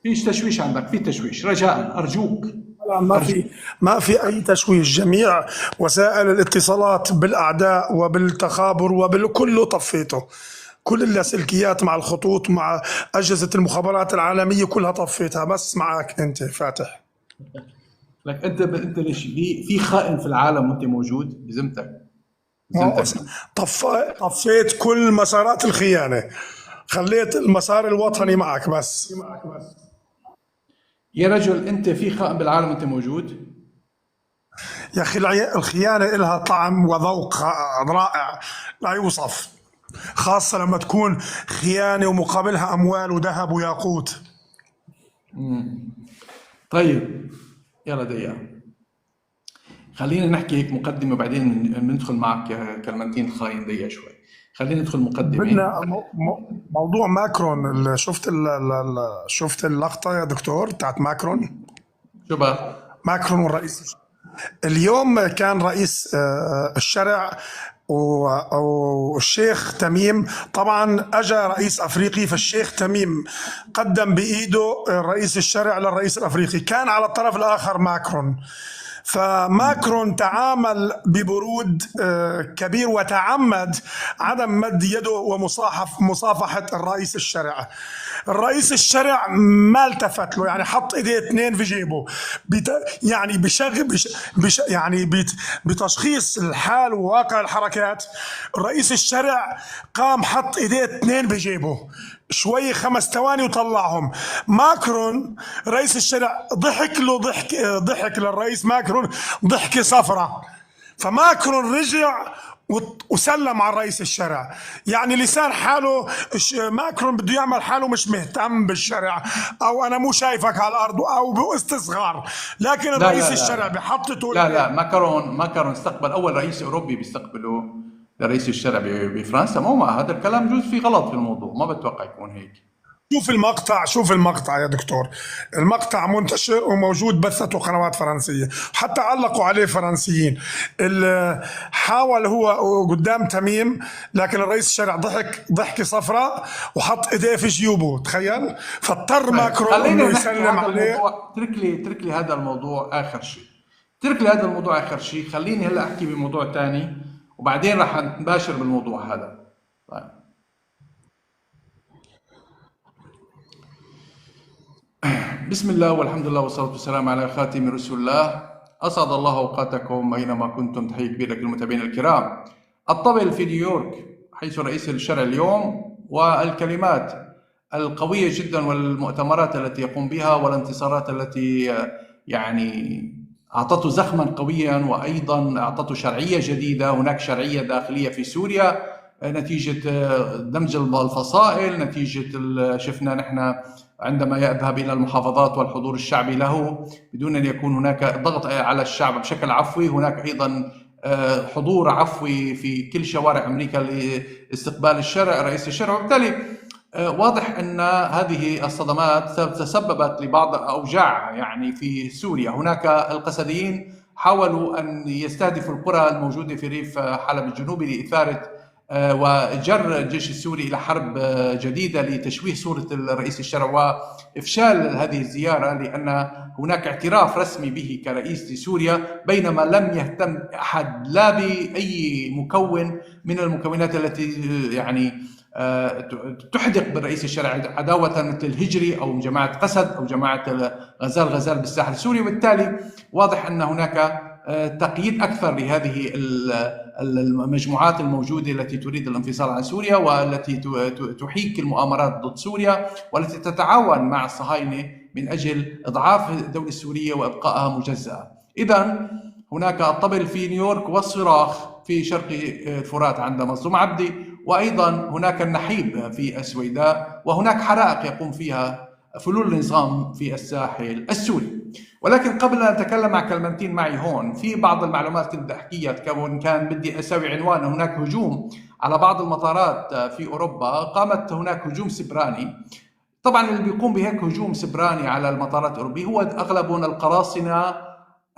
فيش تشويش عندك، في تشويش، رجاء أرجوك. لا، ما في أي تشويش. جميع وسائل الاتصالات بالأعداء وبالتخابر وبالكله طفيته. كل اللاسلكيات مع الخطوط مع أجهزة المخابرات العالمية كلها طفيتها. بس معك أنت فاتح. لك انت ليش في خائن في العالم وانت موجود بذمتك؟ ما هو بذمتك. طفيت كل مسارات الخيانة. خليت المسار الوطني معك بس. يا رجل انت في خائن بالعالم وانت موجود؟ يا أخي الخيانة إلها طعم وذوق رائع لا يوصف، خاصة لما تكون خيانة ومقابلها أموال وذهب وياقوت. طيب يلا دقيقة، خلينا نحكي هيك مقدمة وبعدين ندخل معك كلمتين الخاين دقيقة شوي. خلينا ندخل مقدمة. بدنا موضوع ماكرون. شفت اللقطة يا دكتور تاعت ماكرون؟ شو بقى؟ ماكرون والرئيس اليوم كان رئيس الشرع والشيخ تميم. طبعا اجى رئيس افريقي، فالشيخ تميم قدم بايده رئيس الشرع للرئيس الافريقي، كان على الطرف الاخر ماكرون. فماكرون تعامل ببرود كبير وتعمد عدم مد يده ومصافحة الرئيس الشرع. الرئيس الشرع ما التفت له، يعني حط ايديه اثنين في جيبه. يعني بتشخيص الحال وواقع الحركات، الرئيس الشرع قام حط ايديه اثنين بجيبه شوي 5 ثواني وطلعهم. ماكرون رئيس الشرع ضحك للرئيس ماكرون ضحكة صفرة. فماكرون رجع وسلم على الرئيس الشرع. يعني لسان حاله ماكرون بده يعمل حاله مش مهتم بالشرع، او انا مو شايفك على الارض او باستصغار، لكن لا الرئيس لا الشرع لا بحطته. لا ماكرون استقبل أول رئيس أوروبي بيستقبله لرئيس الشرع بفرنسا. مو مع هذا الكلام جزء في غلط في الموضوع، ما بتوقع يكون هيك. شوف المقطع يا دكتور. المقطع منتشر وموجود، بثته قنوات فرنسية، حتى علقوا عليه فرنسيين. حاول هو قدام تميم، لكن الرئيس الشرع ضحكة صفراء وحط ايديه في جيوبه، تخيل. فاضطر ماكرون خلينا انه نحكي يسلم هذا عليه. الموضوع. اترك لي هذا الموضوع آخر شيء. اترك لي هذا الموضوع آخر شيء. خليني هلا أحكي بموضوع تاني وبعدين راح نباشر بالموضوع هذا. طيب. بسم الله والحمد لله والصلاة والسلام على خاتم رسول الله. أسعد الله أوقاتكم أينما كنتم. تحية كبيرة للمتابعين الكرام. الطبل في نيويورك حيث رئيس الشرع اليوم، والكلمات القوية جدا والمؤتمرات التي يقوم بها والانتصارات التي يعني أعطته زخما قويا، وأيضا أعطته شرعية جديدة. هناك شرعية داخلية في سوريا نتيجة دمج الفصائل، نتيجة شفنا نحن عندما يذهب إلى المحافظات والحضور الشعبي له بدون أن يكون هناك ضغط على الشعب بشكل عفوي. هناك أيضا حضور عفوي في كل شوارع أمريكا لاستقبال الشرع رئيس الشرع. وبالتالي واضح أن هذه الصدمات تسببت لبعض الأوجاع يعني في سوريا. هناك القسديين حاولوا أن يستهدفوا القرى الموجودة في ريف حلب الجنوبي لإثارة وجر الجيش السوري إلى حرب جديدة لتشويه صورة الرئيس الشرع وإفشال هذه الزيارة، لأن هناك اعتراف رسمي به كرئيس لسوريا، بينما لم يهتم أحد لا بأي مكون من المكونات التي يعني تحدق بالرئيس الشرع عداوة، مثل الهجري أو جماعة قسد أو جماعة غزال بالساحل السوري. وبالتالي واضح أن هناك تقييد أكثر لهذه المجموعات الموجودة التي تريد الانفصال عن سوريا والتي تحيك المؤامرات ضد سوريا والتي تتعاون مع الصهاينة من أجل إضعاف الدولة السورية وإبقائها مجزأة. إذن هناك الطبل في نيويورك والصراخ في شرق الفرات عند مظلوم عبدي، وأيضا هناك النحيب في السويداء، وهناك حرائق يقوم فيها فلول النظام في الساحل السوري. ولكن قبل أن أتكلم مع كلمتين معي هون في بعض المعلومات كنت أحكيها، كان بدي أسوي عنوان. هناك هجوم على بعض المطارات في أوروبا، قامت هناك هجوم سبراني. طبعا اللي بيقوم بهيك هجوم سبراني على المطارات الأوروبية هو أغلبهم القراصنة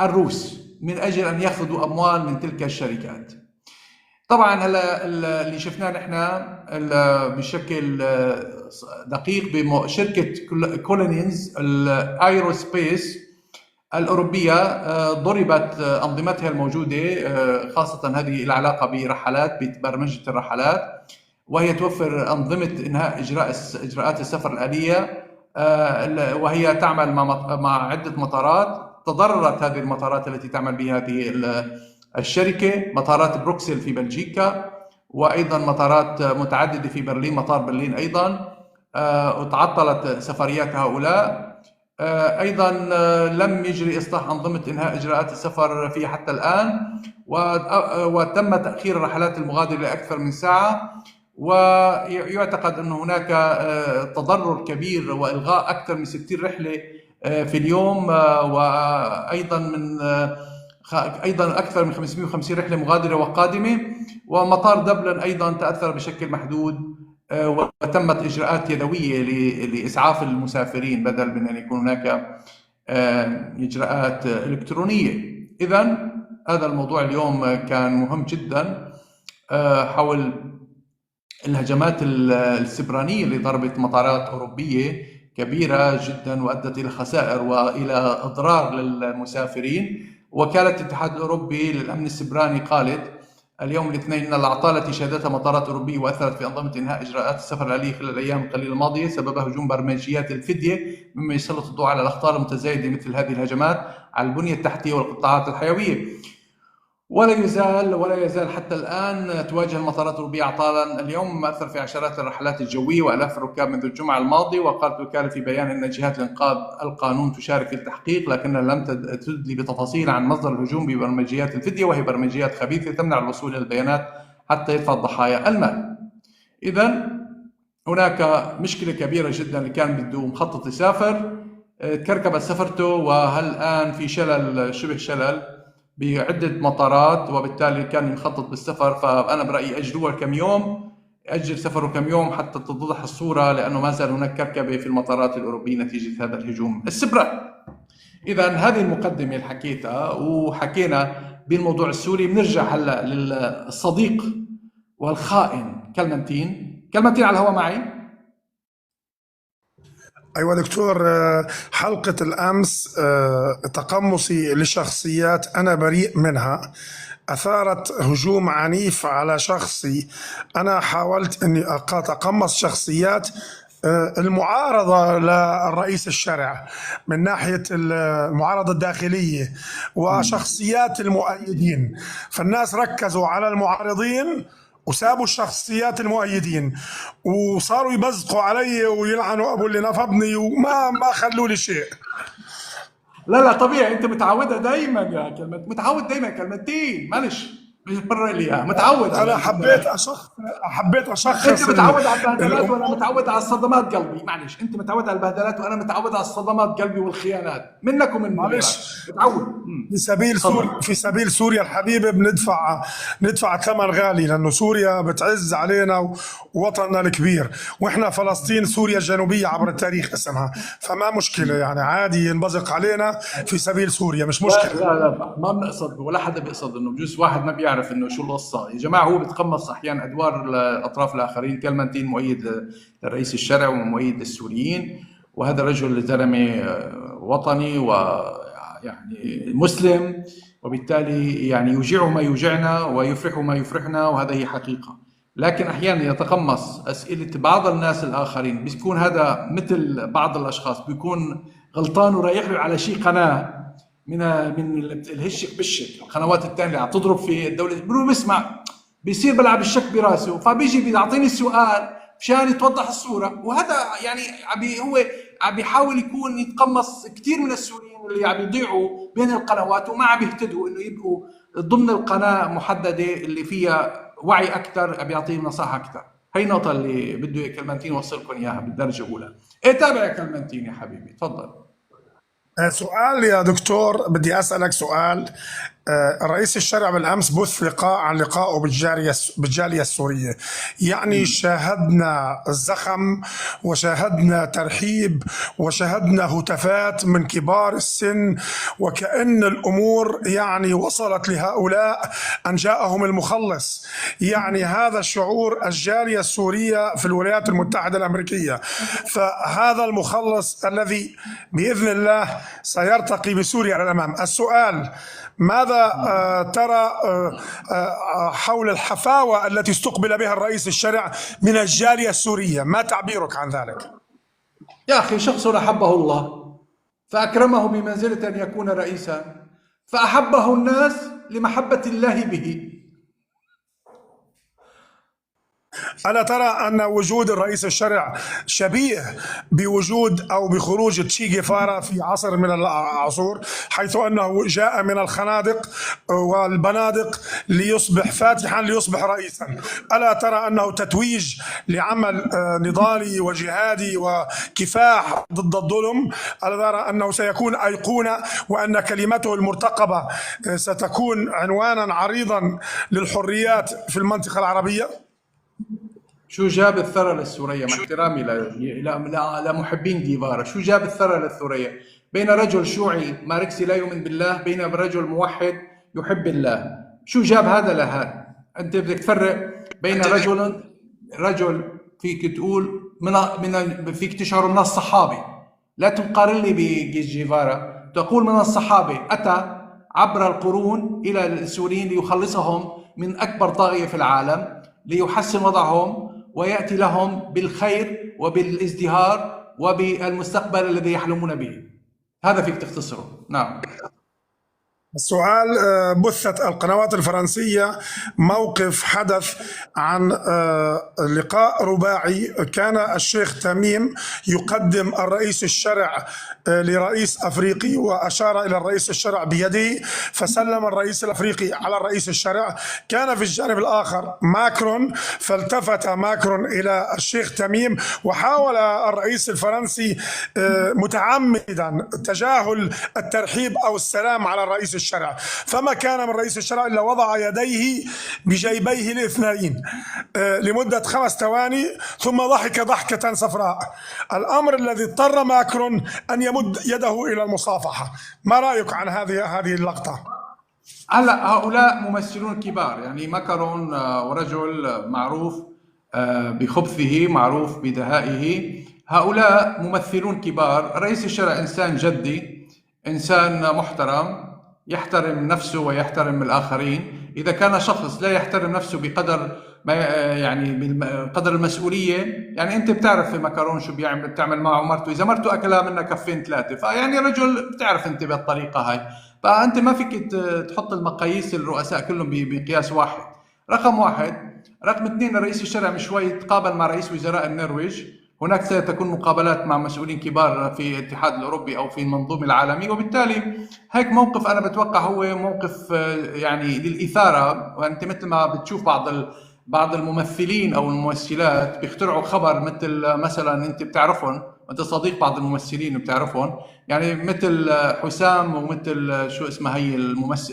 الروس من أجل أن يأخذوا أموال من تلك الشركات. طبعا هلا اللي شفناه نحن بشكل دقيق بشركة كولينز الايروسبيس الأوروبية ضربت أنظمتها الموجودة، خاصة هذه العلاقة برحلات، ببرمجة الرحلات، وهي توفر أنظمة إنهاء إجراءات السفر الآلية، وهي تعمل مع عدة مطارات. تضررت هذه المطارات التي تعمل بها هذه الشركة، مطارات بروكسل في بلجيكا، وأيضا مطارات متعددة في برلين، مطار برلين أيضا، وتعطلت سفريات هؤلاء. أيضا لم يجري إصلاح أنظمة إنهاء إجراءات السفر فيه حتى الآن، وتم تأخير الرحلات المغادرة لأكثر من ساعة، ويعتقد أن هناك تضرر كبير وإلغاء أكثر من 60 رحلة في اليوم، وأيضا أيضا أكثر من 550 رحلة مغادرة وقادمة. ومطار دبلن أيضا تأثر بشكل محدود، وتمت إجراءات يدوية لإسعاف المسافرين بدل من أن يكون هناك إجراءات إلكترونية. إذن هذا الموضوع اليوم كان مهم جدا، حول الهجمات السبرانية اللي ضربت مطارات أوروبية كبيرة جدا وأدت إلى خسائر وإلى إضرار للمسافرين. وكالة الاتحاد الأوروبي للأمن السبراني قالت اليوم الاثنين أن الأعطال التي شهدتها مطارات أوروبية وأثرت في أنظمة إنهاء إجراءات السفر الآلية خلال الأيام القليلة الماضية سببها هجوم برمجيات الفدية، مما يسلط الضوء على الأخطار المتزايدة مثل هذه الهجمات على البنية التحتية والقطاعات الحيوية. ولا يزال حتى الآن تواجه المطارات الأوروبية أعطالا اليوم، ما أثر في عشرات الرحلات الجوية وآلاف الركاب منذ الجمعة الماضية. وقالت الوكالة في بيان أن جهات الإنقاذ القانون تشارك في التحقيق، لكنها لم تدلي بتفاصيل عن مصدر الهجوم ببرمجيات الفدية، وهي برمجيات خبيثة تمنع الوصول إلى البيانات حتى يدفع الضحايا المال. إذن هناك مشكلة كبيرة جدا، اللي كان بده مخطط يسافر تكركبت سفرته، وهالآن في شلل، شبه شلل بعدة مطارات، وبالتالي كان مخطط بالسفر. فأنا برأيي أجلوها كم يوم، أجل سفره كم يوم حتى تتضح الصورة، لأنه ما زال هناك كركبة في المطارات الأوروبية نتيجة هذا الهجوم السبراني. إذا هذه المقدمة اللي حكيتها، وحكينا بالموضوع السوري. بنرجع هلا للصديق والخائن كلمنتين على الهواء معي. أيوة دكتور، حلقة الأمس تقمصي لشخصيات أنا بريء منها أثارت هجوم عنيف على شخصي. أنا حاولت أني أتقمص شخصيات المعارضة للرئيس الشرع من ناحية المعارضة الداخلية وشخصيات المؤيدين، فالناس ركزوا على المعارضين وسابوا الشخصيات المؤيدين، وصاروا يبزقوا علي ويلعنوا ابو اللي نفضني، وما خلوا لي شيء. لا طبيعي، انت متعودة دايما يا كلمة، متعود دايما كلمتين، معلش مش برا لي اياها، متعود. انا حبيت اشخص انت متعود على البهدلات وانا متعود على الصدمات قلبي، معلش انت متعود على البهدلات وانا متعود على الصدمات قلبي والخيانات منك ومن معلش. متعود. في سبيل سوريا الحبيبه ندفع ثمن غالي، لانه سوريا بتعز علينا ووطننا الكبير، واحنا فلسطين سوريا الجنوبيه عبر التاريخ اسمها، فما مشكله يعني، عادي ينبزق علينا في سبيل سوريا، مش مشكله. لا ما بنقصد ولا حدا بيقصد انه بجوز واحد ما بيعرف انه شو القصه يا جماعه. هو بيتقمص احيانا ادوار الاطراف الاخرين. كلمنتين مؤيد للرئيس الشرع ومؤيد للسوريين، وهذا رجل زلمه وطني ويعني مسلم، وبالتالي يعني يوجعه ما يوجعنا ويفرحه ما يفرحنا، وهذا هي حقيقه. لكن احيانا يتقمص اسئله بعض الناس الاخرين، بيكون هذا مثل بعض الاشخاص بيكون غلطان ورايح له على شيء قناه من الهشك بالشك، القنوات الثانيه اللي عم تضرب في الدوله، بيقولوا بسمع، بيصير بلعب الشك براسه، فبيجي بيعطيني السؤال مشان يتوضح الصوره. وهذا يعني هو عم بيحاول يكون يتقمص كثير من السوريين اللي عم يضيعوا بين القنوات وما عم بيهتدوا انه يبقوا ضمن القناه محدده اللي فيها وعي اكثر، بيعطيهم نصائح اكثر. هي النقطه اللي بده كلمنتين يوصلكم اياها بالدرجه الاولى. تابع يا كلمنتين يا حبيبي، تفضل. سؤال يا دكتور، بدي أسألك سؤال. الرئيس الشرع بالأمس بث لقاء عن لقائه بالجالية السورية. يعني شاهدنا الزخم وشاهدنا ترحيب وشاهدنا هتافات من كبار السن، وكأن الأمور يعني وصلت لهؤلاء أن جاءهم المخلص. يعني هذا شعور الجالية السورية في الولايات المتحدة الأمريكية، فهذا المخلص الذي بإذن الله سيرتقي بسوريا إلى الأمام. السؤال: ماذا ترى حول الحفاوة التي استقبل بها الرئيس الشرع من الجالية السورية؟ ما تعبيرك عن ذلك؟ يا أخي، شخص أحبه الله فأكرمه بمنزلة أن يكون رئيسا، فأحبه الناس لمحبة الله به. ألا ترى أن وجود الرئيس الشرع شبيه بوجود أو بخروج تشي جيفارا في عصر من العصور، حيث أنه جاء من الخنادق والبنادق ليصبح فاتحا ليصبح رئيسا؟ ألا ترى أنه تتويج لعمل نضالي وجهادي وكفاح ضد الظلم؟ ألا ترى أنه سيكون أيقونة وأن كلمته المرتقبة ستكون عنوانا عريضا للحريات في المنطقة العربية؟ شو جاب الثرى للثريا؟ مع احترامي لمحبين جيفارا، شو جاب الثرى للثريا؟ بين رجل شيوعي ماركسي لا يؤمن بالله بين رجل موحد يحب الله. شو جاب هذا لهذا؟ انت بدك تفرق بين رجل فيك تقول فيك تشعر من الصحابه، لا تقارن لي بجيفارا، تقول من الصحابه اتى عبر القرون الى السوريين ليخلصهم من اكبر طاغيه في العالم، ليحسن وضعهم ويأتي لهم بالخير وبالازدهار وبالمستقبل الذي يحلمون به. هذا فيك تختصره. نعم. السؤال: بثت القنوات الفرنسية موقف حدث عن لقاء رباعي كان الشيخ تميم يقدم الرئيس الشرع لرئيس أفريقي، وأشار إلى الرئيس الشرع بيده فسلم الرئيس الأفريقي على الرئيس الشرع. كان في الجانب الآخر ماكرون، فالتفت ماكرون إلى الشيخ تميم وحاول الرئيس الفرنسي متعمدا تجاهل الترحيب أو السلام على الرئيس الشرع، فما كان من رئيس الشرع إلا وضع يديه بجيبيه الاثنين لمدة 5 ثواني ثم ضحك ضحكة صفراء، الأمر الذي اضطر ماكرون أن يمد يده إلى المصافحة. ما رأيك عن هذه اللقطة؟ هلا هؤلاء ممثلون كبار، يعني ماكرون ورجل معروف بخبثه، معروف بدهائه. هؤلاء ممثلون كبار. رئيس الشرع إنسان جدي، إنسان محترم، يحترم نفسه ويحترم الآخرين. إذا كان شخص لا يحترم نفسه بقدر ما، يعني بقدر المسؤولية، يعني أنت بتعرف في ماكرون شو بتعمل معه مرته، إذا مرته أكلها منها 2 3، فيعني رجل بتعرف أنت بالطريقة هاي، فأنت ما فيك تحط المقاييس الرؤساء كلهم بمقياس واحد. رقم 1. رقم 2، رئيس الشرع من شوي تقابل مع رئيس وزراء النرويج. هناك ستكون مقابلات مع مسؤولين كبار في الاتحاد الأوروبي أو في المنظومة العالمية، وبالتالي هيك موقف أنا بتوقع هو موقف يعني للإثارة. وأنت مثل ما بتشوف بعض الممثلين أو الممثلات بيخترعوا خبر، مثلا أنت بتعرفهم وأنت صديق بعض الممثلين بتعرفهم، يعني مثل حسام ومثل شو اسمها هي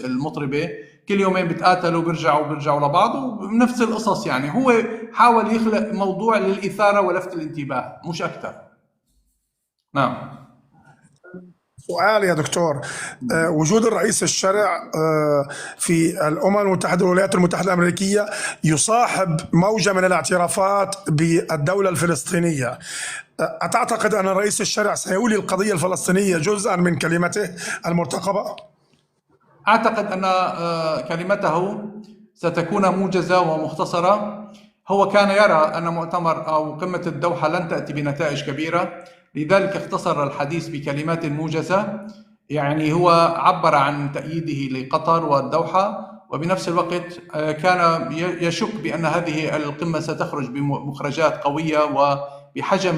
المطربة، كل يومين بتقاتلوا بيرجعوا لبعض ونفس القصص. يعني هو حاول يخلق موضوع للإثارة ولفت الانتباه مش أكثر. نعم. سؤال يا دكتور: وجود الرئيس الشرع في الأمم المتحدة والولايات المتحدة الأمريكية يصاحب موجة من الاعترافات بالدولة الفلسطينية. أتعتقد أن الرئيس الشرع سيولي القضية الفلسطينية جزءا من كلمته المرتقبة؟ أعتقد أن كلمته ستكون موجزة ومختصرة. هو كان يرى أن مؤتمر أو قمة الدوحة لن تأتي بنتائج كبيرة، لذلك اختصر الحديث بكلمات موجزة. يعني هو عبر عن تأييده لقطر والدوحة، وبنفس الوقت كان يشك بأن هذه القمة ستخرج بمخرجات قوية وبحجم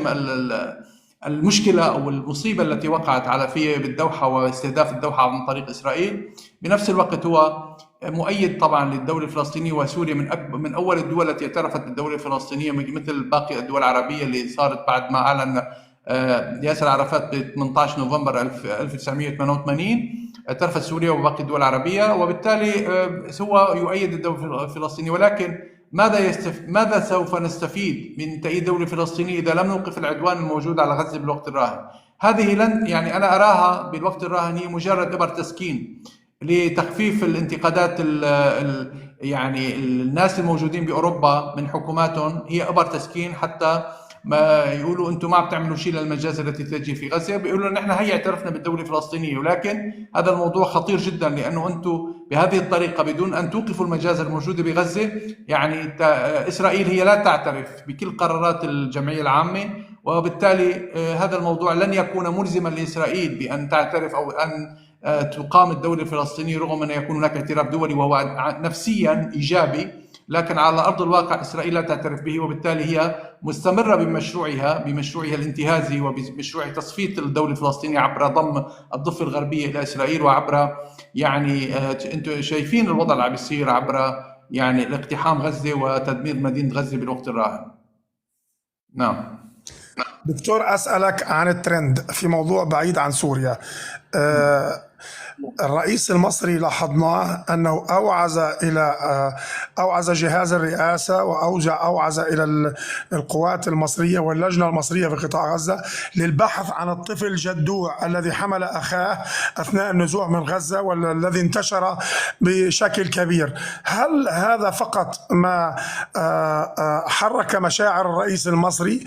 المشكلة أو المصيبة التي وقعت على فيه بالدوحة واستهداف الدوحة عن طريق إسرائيل. بنفس الوقت هو مؤيد طبعا للدولة الفلسطينية، وسوريا من أول الدول التي اعترفت بالدولة الفلسطينية، مثل باقي الدول العربية اللي صارت بعد ما أعلن ياسر عرفات ب 18 نوفمبر 1988. اعترفت سوريا وباقي الدول العربية، وبالتالي هو يؤيد الدولة الفلسطينية. ولكن ماذا سوف نستفيد من تأييد الدولة الفلسطينية إذا لم نوقف العدوان الموجود على غزة بالوقت الراهن؟ هذه لن يعني أنا أراها بالوقت الراهن هي مجرد إبر تسكين لتخفيف الانتقادات يعني الناس الموجودين بأوروبا من حكوماتهم، هي إبر تسكين حتى ما يقولوا انتم ما بتعملوا شيء للمجازر التي تجري في غزه، بيقولوا نحن هي اعترفنا بالدوله الفلسطينيه. ولكن هذا الموضوع خطير جدا، لانه انتم بهذه الطريقه بدون ان توقفوا المجازر الموجوده بغزه، يعني اسرائيل هي لا تعترف بكل قرارات الجمعيه العامه، وبالتالي هذا الموضوع لن يكون ملزما لاسرائيل بان تعترف او ان تقام الدوله الفلسطينيه، رغم ان يكون هناك اعتراف دولي وهو نفسيا ايجابي، لكن على ارض الواقع اسرائيل لا تعترف به. وبالتالي هي مستمره بمشروعها الانتهازي وبمشروع تصفيه الدوله الفلسطينيه عبر ضم الضفه الغربيه الى اسرائيل، وعبر يعني انتم شايفين الوضع اللي عم بيصير عبر يعني الاقتحام غزه وتدمير مدينه غزه بالوقت الراهن. نعم دكتور، أسألك عن الترند في موضوع بعيد عن سوريا. الرئيس المصري لاحظناه أنه أوعز جهاز الرئاسة وأوعز إلى القوات المصرية واللجنة المصرية في قطاع غزة للبحث عن الطفل الجدوع الذي حمل أخاه أثناء النزوح من غزة والذي انتشر بشكل كبير. هل هذا فقط ما حرك مشاعر الرئيس المصري؟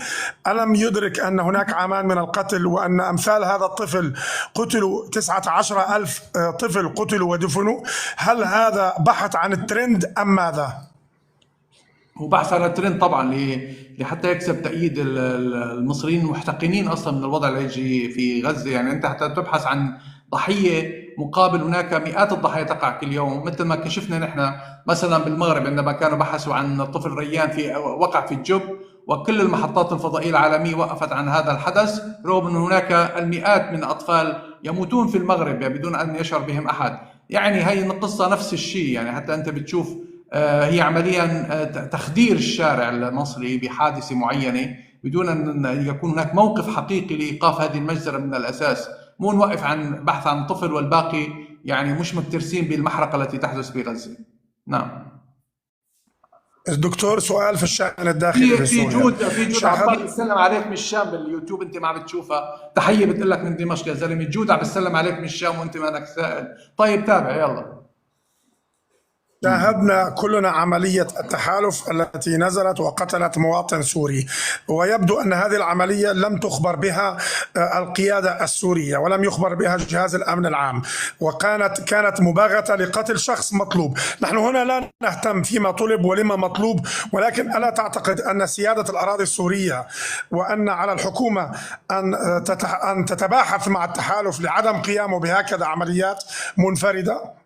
ألم يدرك أن هناك عامان من القتل وأن أمثال هذا الطفل قتلوا 19,000 طفل قتلوا ودفنوا؟ هل هذا بحث عن الترند أم ماذا؟ هو بحث عن الترند طبعا لحتى يكسب تأييد المصريين المحتقنين أصلا من الوضع اللي يجي في غزة. يعني أنت حتى تبحث عن ضحية مقابل هناك مئات الضحايا تقع كل يوم، مثل ما كشفنا نحن مثلا بالمغرب عندما كانوا بحثوا عن الطفل ريان وقع في الجب، وكل المحطات الفضائية العالمية وقفت عن هذا الحدث، رغم أن هناك المئات من الأطفال يموتون في المغرب بدون أن يشعر بهم أحد. يعني هي القصة نفس الشيء، يعني حتى أنت بتشوف هي عمليا تخدير الشارع المصري بحادثة معينة بدون أن يكون هناك موقف حقيقي لإيقاف هذه المجزرة من الأساس. مو نوقف عن بحث عن طفل والباقي يعني مش مكترثين بالمحرقة التي تحدث في غزة. نعم الدكتور، سؤال في الشأن الداخلي في سوريا. في جود عبال بتسلم عليك من الشام باليوتيوب، انت ما عم بتشوفها، تحيه بتقول لك من دمشق يا زلمه. جود عم بتسلم عليك من الشام وانت مالك سائل. طيب تابع يلا. شاهدنا كلنا عملية التحالف التي نزلت وقتلت مواطن سوري، ويبدو أن هذه العملية لم تخبر بها القيادة السورية ولم يخبر بها جهاز الأمن العام، كانت مباغتة لقتل شخص مطلوب. نحن هنا لا نهتم فيما طلب ولما مطلوب، ولكن ألا تعتقد أن سيادة الأراضي السورية وأن على الحكومة أن تتباحث مع التحالف لعدم قيامه بهكذا عمليات منفردة؟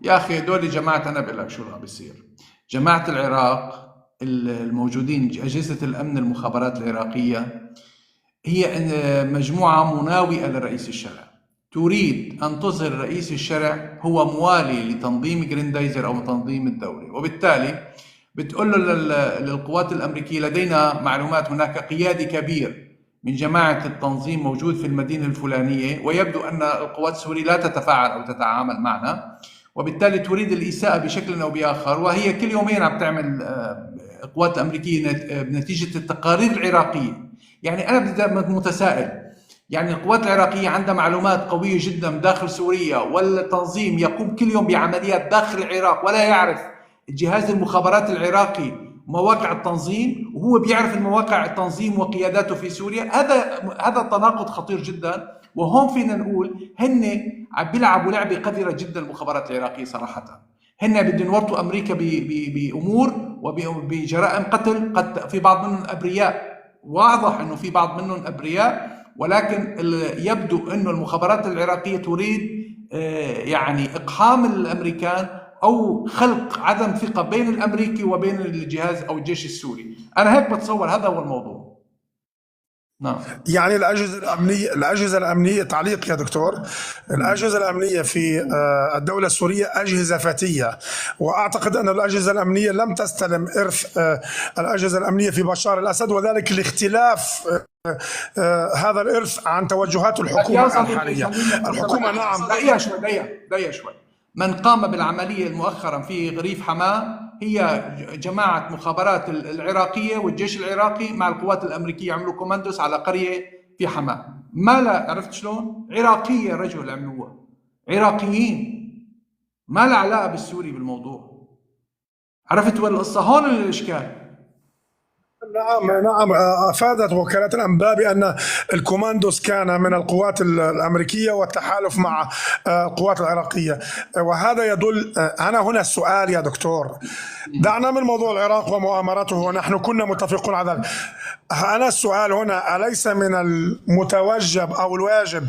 يا أخي دول جماعة، أنا بقول لك شو رح بيصير. جماعة العراق الموجودين أجهزة الأمن المخابرات العراقية هي مجموعة مناوئة لرئيس الشرع، تريد أن تظهر رئيس الشرع هو موالي لتنظيم جريندايزر أو تنظيم الدولة، وبالتالي بتقول له للقوات الأمريكية لدينا معلومات هناك قيادي كبير من جماعة التنظيم موجود في المدينة الفلانية، ويبدو أن القوات السورية لا تتفاعل أو تتعامل معنا، وبالتالي تريد الإساءة بشكل أو بآخر. وهي كل يومين عم تعمل القوات الأمريكية بنتيجة التقارير العراقية. يعني أنا متسائل، يعني القوات العراقية عندها معلومات قوية جدا داخل سوريا، والتنظيم يقوم كل يوم بعمليات داخل العراق ولا يعرف جهاز المخابرات العراقي مواقع التنظيم، وهو بيعرف المواقع التنظيم وقياداته في سوريا. هذا تناقض خطير جدا. وهون فينا نقول هن عم بيلعبوا لعبه قذره جدا المخابرات العراقيه صراحه. هن بدهم يورطوا امريكا بامور وبجرائم قتل، قد في بعض منهم ابرياء، واضح انه في بعض منهم ابرياء، ولكن يبدو انه المخابرات العراقيه تريد يعني اقحام الامريكان او خلق عدم ثقه بين الامريكي وبين الجهاز او الجيش السوري. انا هيك بتصور هذا هو الموضوع. نعم. يعني الأجهزة الأمنية تعليق يا دكتور، الأجهزة الأمنية في الدولة السورية أجهزة فتية، وأعتقد أن الأجهزة الأمنية لم تستلم إرث الأجهزة الأمنية في بشار الأسد، وذلك لاختلاف هذا الإرث عن توجهات يا الحكومة صديقي الحالية. خلينا الحكومة نعم دقيقة شوي، دقيقة شوي. من قام بالعملية مؤخرا في غريف حماة هي جماعة مخابرات العراقية والجيش العراقي مع القوات الأمريكية، عملوا كوماندوس على قرية في حماة. ما لا عرفت شلون؟ عراقية رجل عملوها، عراقيين، ما لا علاقة بالسوري بالموضوع. عرفت وين القصة؟ هون الإشكال. نعم أفادت وكالات الأنباء بأن الكوماندوس كان من القوات الأمريكية والتحالف مع القوات العراقية، وهذا يدل. أنا هنا السؤال يا دكتور، دعنا من موضوع العراق ومؤامرته ونحن كنا متفقون على ذلك. أنا السؤال هنا، أليس من المتوجب أو الواجب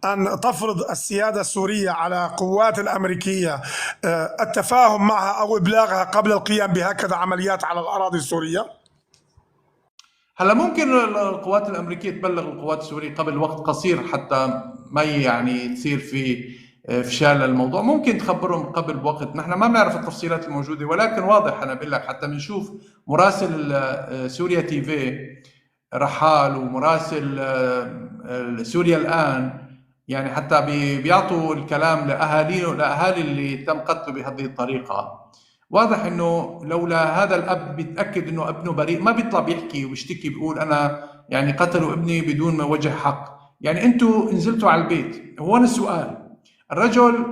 أن تفرض السيادة السورية على القوات الأمريكية التفاهم معها أو إبلاغها قبل القيام بهكذا عمليات على الأراضي السورية؟ هلا ممكن القوات الامريكيه تبلغ القوات السوريه قبل وقت قصير حتى ما يعني تصير في افشال الموضوع، ممكن تخبرهم قبل بوقت. نحن ما بنعرف التفصيلات الموجوده، ولكن واضح انا بقول لك حتى بنشوف مراسل سوريا تي في رحال ومراسل سوريا الان، يعني حتى بيعطوا الكلام لاهالي اللي تم قتله بهذه الطريقه. واضح انه لولا هذا الاب بيتاكد انه ابنه بريء ما بيطلع بيحكي وبيشتكي بيقول انا يعني قتلوا ابني بدون ما وجه حق. يعني انتوا نزلتوا على البيت، هون السؤال، الرجل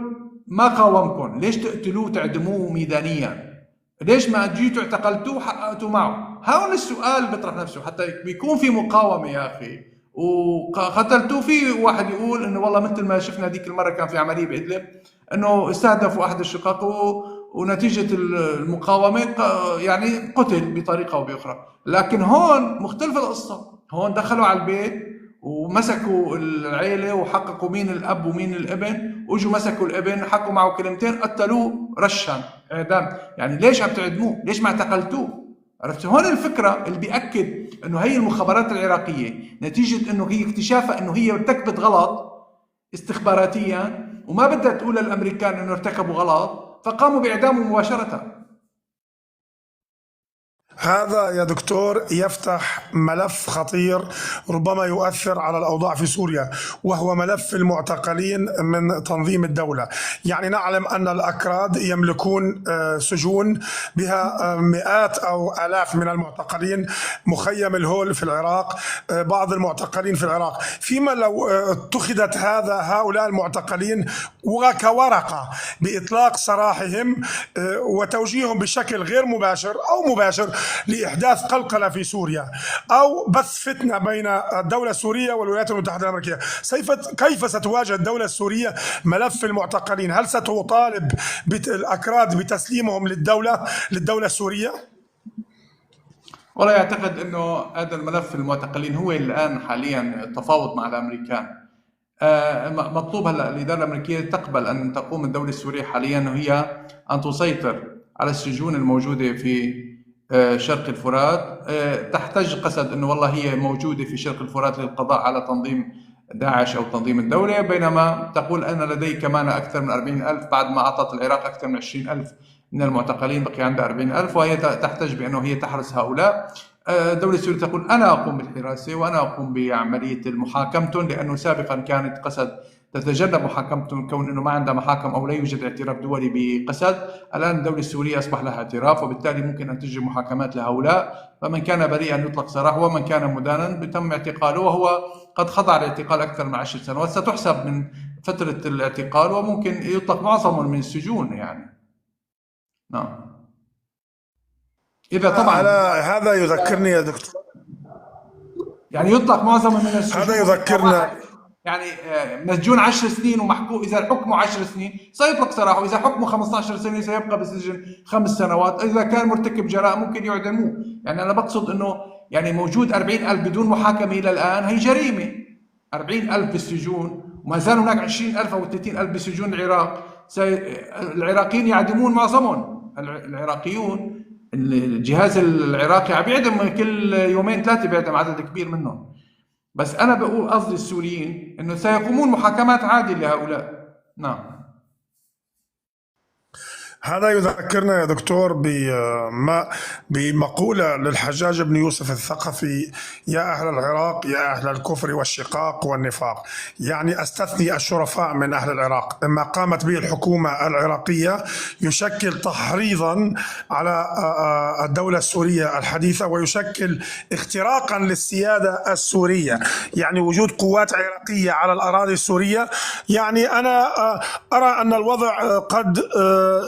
ما قاومكم، ليش تقتلوه تعدموه ميدانيا؟ ليش ما جيتوا اعتقلتوه وحققتوا معه؟ هون السؤال بيطرح نفسه، حتى بيكون في مقاومه يا اخي وقتلتوه. في واحد يقول انه والله مثل ما شفنا ديك المره كان في عمليه بادلب انه استهدفوا احد الشقق ونتيجة المقاومة يعني قتل بطريقة أو بأخرى. لكن هون مختلف القصة، هون دخلوا على البيت ومسكوا العيلة وحققوا مين الأب ومين الابن، وجوا مسكوا الابن حكوا معه كلمتين قتلوه رشا إعدام. يعني ليش عم تعدموه؟ ليش ما اعتقلتوه؟ عرفت؟ هون الفكرة اللي بيأكد إنه هي المخابرات العراقية نتيجة إنه هي اكتشافها إنه هي ارتكبت غلط استخباراتيا وما بدها تقول للأمريكان إنه ارتكبوا غلط، فقاموا بإعدامه مباشرة. هذا يا دكتور يفتح ملف خطير ربما يؤثر على الأوضاع في سوريا، وهو ملف المعتقلين من تنظيم الدولة. يعني نعلم أن الأكراد يملكون سجون بها مئات أو آلاف من المعتقلين، مخيم الهول في العراق، بعض المعتقلين في العراق. فيما لو اتخذت هؤلاء المعتقلين كورقة بإطلاق سراحهم وتوجيههم بشكل غير مباشر أو مباشر لإحداث قلقلة في سوريا أو بث فتنة بين الدولة السورية والولايات المتحدة الأمريكية، كيف ستواجه الدولة السورية ملف المعتقلين؟ هل ستطالب الأكراد بتسليمهم للدولة السورية؟ والله يعتقد أنه هذا الملف المعتقلين هو الآن حاليا التفاوض مع الأمريكان. مطلوب هلا الإدارة الأمريكية تقبل أن تقوم الدولة السورية حاليا وهي أن تسيطر على السجون الموجودة في شرق الفرات. تحتج قسد أنه والله هي موجودة في شرق الفرات للقضاء على تنظيم داعش أو تنظيم الدولة، بينما تقول أن لدي كمان أكثر من 40,000 بعد ما أعطت العراق أكثر من 20,000 من المعتقلين، بقي عندها 40,000 وهي تحتج بأنه هي تحرس هؤلاء. الدولة السورية تقول أنا أقوم بالحراسة وأنا أقوم بعملية محاكمتهم، لأنه سابقا كانت قسد تتجنب محاكمتهم كون أنه ما عندها محاكم أو لا يوجد اعتراف دولي بقسد. الآن الدولة السورية أصبح لها اعتراف، وبالتالي ممكن أن تجري محاكمات لهؤلاء، فمن كان بريئا يطلق سراحه ومن كان مدانا بتم اعتقاله، وهو قد خضع لاعتقال أكثر من 10 سنوات ستحسب من فترة الاعتقال وممكن يطلق معظمهم من السجون. يعني نعم، إذا طبعا هذا يذكرني يا دكتور، يعني يطلق معظمهم من السجون. هذا يذكرنا يعني مسجون 10 سنين ومحكوم، إذا حكمه 10 سنين سيطلق سراحه، إذا حكمه 15 سنة سيبقى بالسجن 5 سنوات، إذا كان مرتكب جرائم ممكن يعدموه. يعني أنا بقصد إنه يعني موجود 40,000 بدون محاكمة إلى الآن، هي جريمة. 40,000 بالسجون وما زال هناك 20,000 أو 30,000 بسجون العراق. العراقيين يعدمون معظمهم، العراقيون الجهاز العراقي عم يعدم كل يومين 3 بيعدم عدد كبير منهم. بس أنا بقول قصدي السوريين إنه سيقومون محاكمات عادلة لهؤلاء. نعم. هذا يذكرنا يا دكتور بمقولة للحجاج بن يوسف الثقفي: يا أهل العراق يا أهل الكفر والشقاق والنفاق. يعني أستثني الشرفاء من أهل العراق. ما قامت به الحكومة العراقية يشكل تحريضا على الدولة السورية الحديثة، ويشكل اختراقا للسيادة السورية. يعني وجود قوات عراقية على الأراضي السورية، يعني أنا أرى أن الوضع قد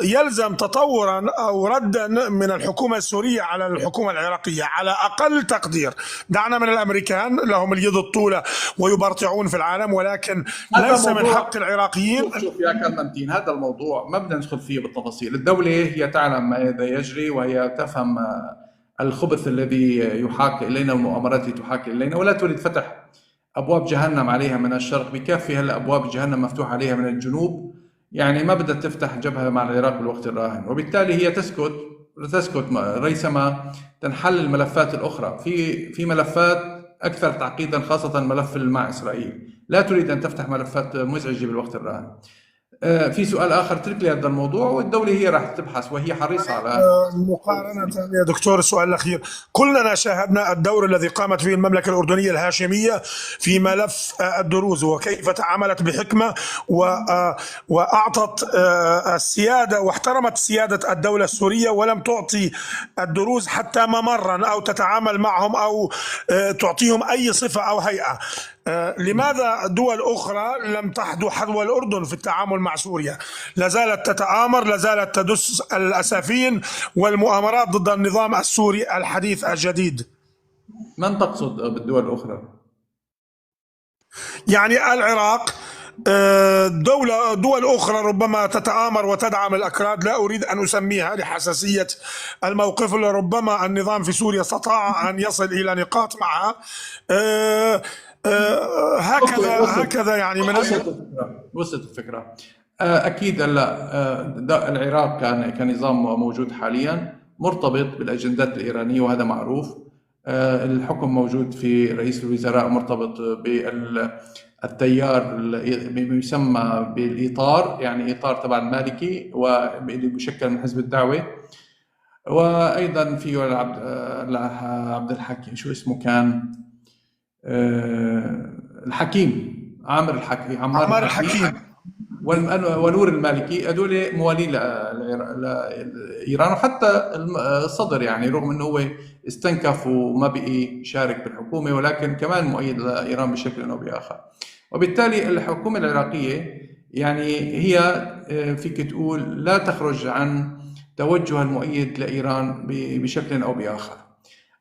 يلزم تطورا أو ردا من الحكومة السورية على الحكومة العراقية على أقل تقدير. دعنا من الأمريكان، لهم اليد الطولة ويبرطعون في العالم، ولكن ليس من حق العراقيين. شوف يا كلمتين، هذا الموضوع ما بدنا ندخل فيه بالتفاصيل. الدولة هي تعلم ماذا يجري، وهي تفهم الخبث الذي يحاك إلينا والمؤامرات التي تحاك إلينا، ولا تريد فتح أبواب جهنم عليها من الشرق. بكافي هلا أبواب جهنم مفتوحة عليها من الجنوب، يعني ما بدها تفتح جبهة مع العراق بالوقت الراهن، وبالتالي هي تسكت ريثما تنحل الملفات الأخرى. في ملفات أكثر تعقيدا، خاصة الملف مع إسرائيل. لا تريد أن تفتح ملفات مزعجة بالوقت الراهن. في سؤال آخر ترك لي هذا الموضوع، والدولة هي راح تبحث وهي حريصة على مقارنة يا دكتور، السؤال الأخير: كلنا شاهدنا الدور الذي قامت به المملكة الأردنية الهاشمية في ملف الدروز، وكيف تعاملت بحكمة وأعطت السيادة واحترمت سيادة الدولة السورية، ولم تعطي الدروز حتى ممرا أو تتعامل معهم أو تعطيهم أي صفة أو هيئة. لماذا دول أخرى لم تحذو حذو الأردن في التعامل مع سوريا؟ لازالت تتآمر، لازالت تدس الأسافين والمؤامرات ضد النظام السوري الحديث الجديد. من تقصد بالدول الأخرى؟ يعني العراق، دول أخرى ربما تتآمر وتدعم الأكراد، لا أريد أن أسميها لحساسية الموقف، لربما النظام في سوريا استطاع أن يصل إلى نقاط معها. هكذا يعني من وصلت الفكرة. أكيد العراق كنظام موجود حاليا مرتبط بالأجندات الإيرانية، وهذا معروف. الحكم موجود في رئيس الوزراء مرتبط بالتيار اللي يسمى بالإطار، يعني إطار تبع المالكي واللي بيشكل من حزب الدعوة. وأيضا في عبد الحكيم، شو اسمه كان، الحكيم، عمار الحكيم ونور المالكي. هذول موالين لإيران، وحتى الصدر يعني رغم أنه هو استنكف وما بقي يشارك بالحكومة، ولكن كمان مؤيد لإيران بشكل أو بآخر. وبالتالي الحكومة العراقية يعني هي فيك تقول لا تخرج عن توجه المؤيد لإيران بشكل أو بآخر.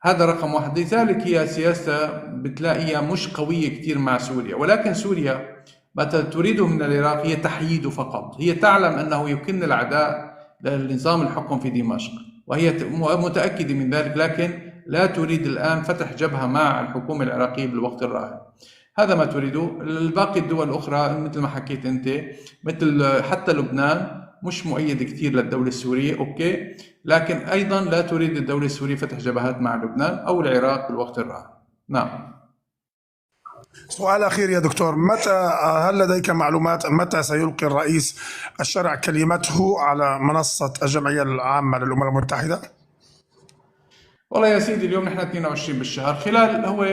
هذا رقم واحد. لذلك هي سياسة بتلاقيها مش قوية كتير مع سوريا، ولكن سوريا ما تريده من العراق هي تحييده فقط. هي تعلم أنه يمكن العداء للنظام الحكم في دمشق، وهي متأكدة من ذلك، لكن لا تريد الآن فتح جبهة مع الحكومة العراقية بالوقت الراهن. هذا ما تريده. الباقي الدول الأخرى مثل ما حكيت أنت، مثل حتى لبنان مش مؤيد كتير للدولة السورية، أوكي، لكن أيضا لا تريد الدولة السورية فتح جبهات مع لبنان أو العراق بالوقت الراهن. نعم. سؤال أخير يا دكتور: هل لديك معلومات متى سيلقي الرئيس الشرع كلمته على منصة الجمعية العامة للأمم المتحدة؟ والله يا سيدي، اليوم نحن 22 بالشهر، خلال هو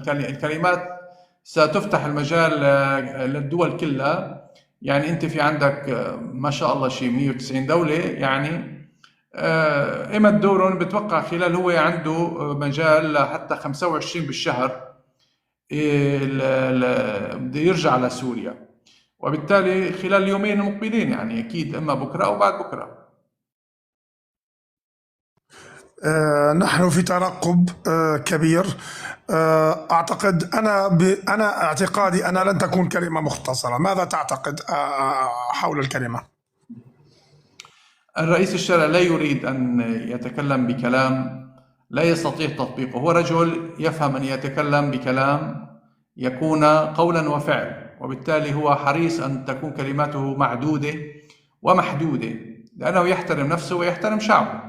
الكلمات ستفتح المجال للدول كلها. يعني أنت في عندك ما شاء الله شيء 190 دولة، يعني إما دورهم بتوقع خلال هو عنده مجال حتى 25 بالشهر بده يرجع لسوريا، وبالتالي خلال اليومين المقبلين يعني أكيد إما بكرة أو بعد بكرة. نحن في ترقب كبير. أعتقد أنا اعتقادي أنا لن تكون كلمة مختصرة. ماذا تعتقد حول الكلمة؟ الرئيس الشرعي لا يريد أن يتكلم بكلام لا يستطيع تطبيقه. هو رجل يفهم أن يتكلم بكلام يكون قولا وفعل، وبالتالي هو حريص أن تكون كلماته معدودة ومحدودة، لأنه يحترم نفسه ويحترم شعبه.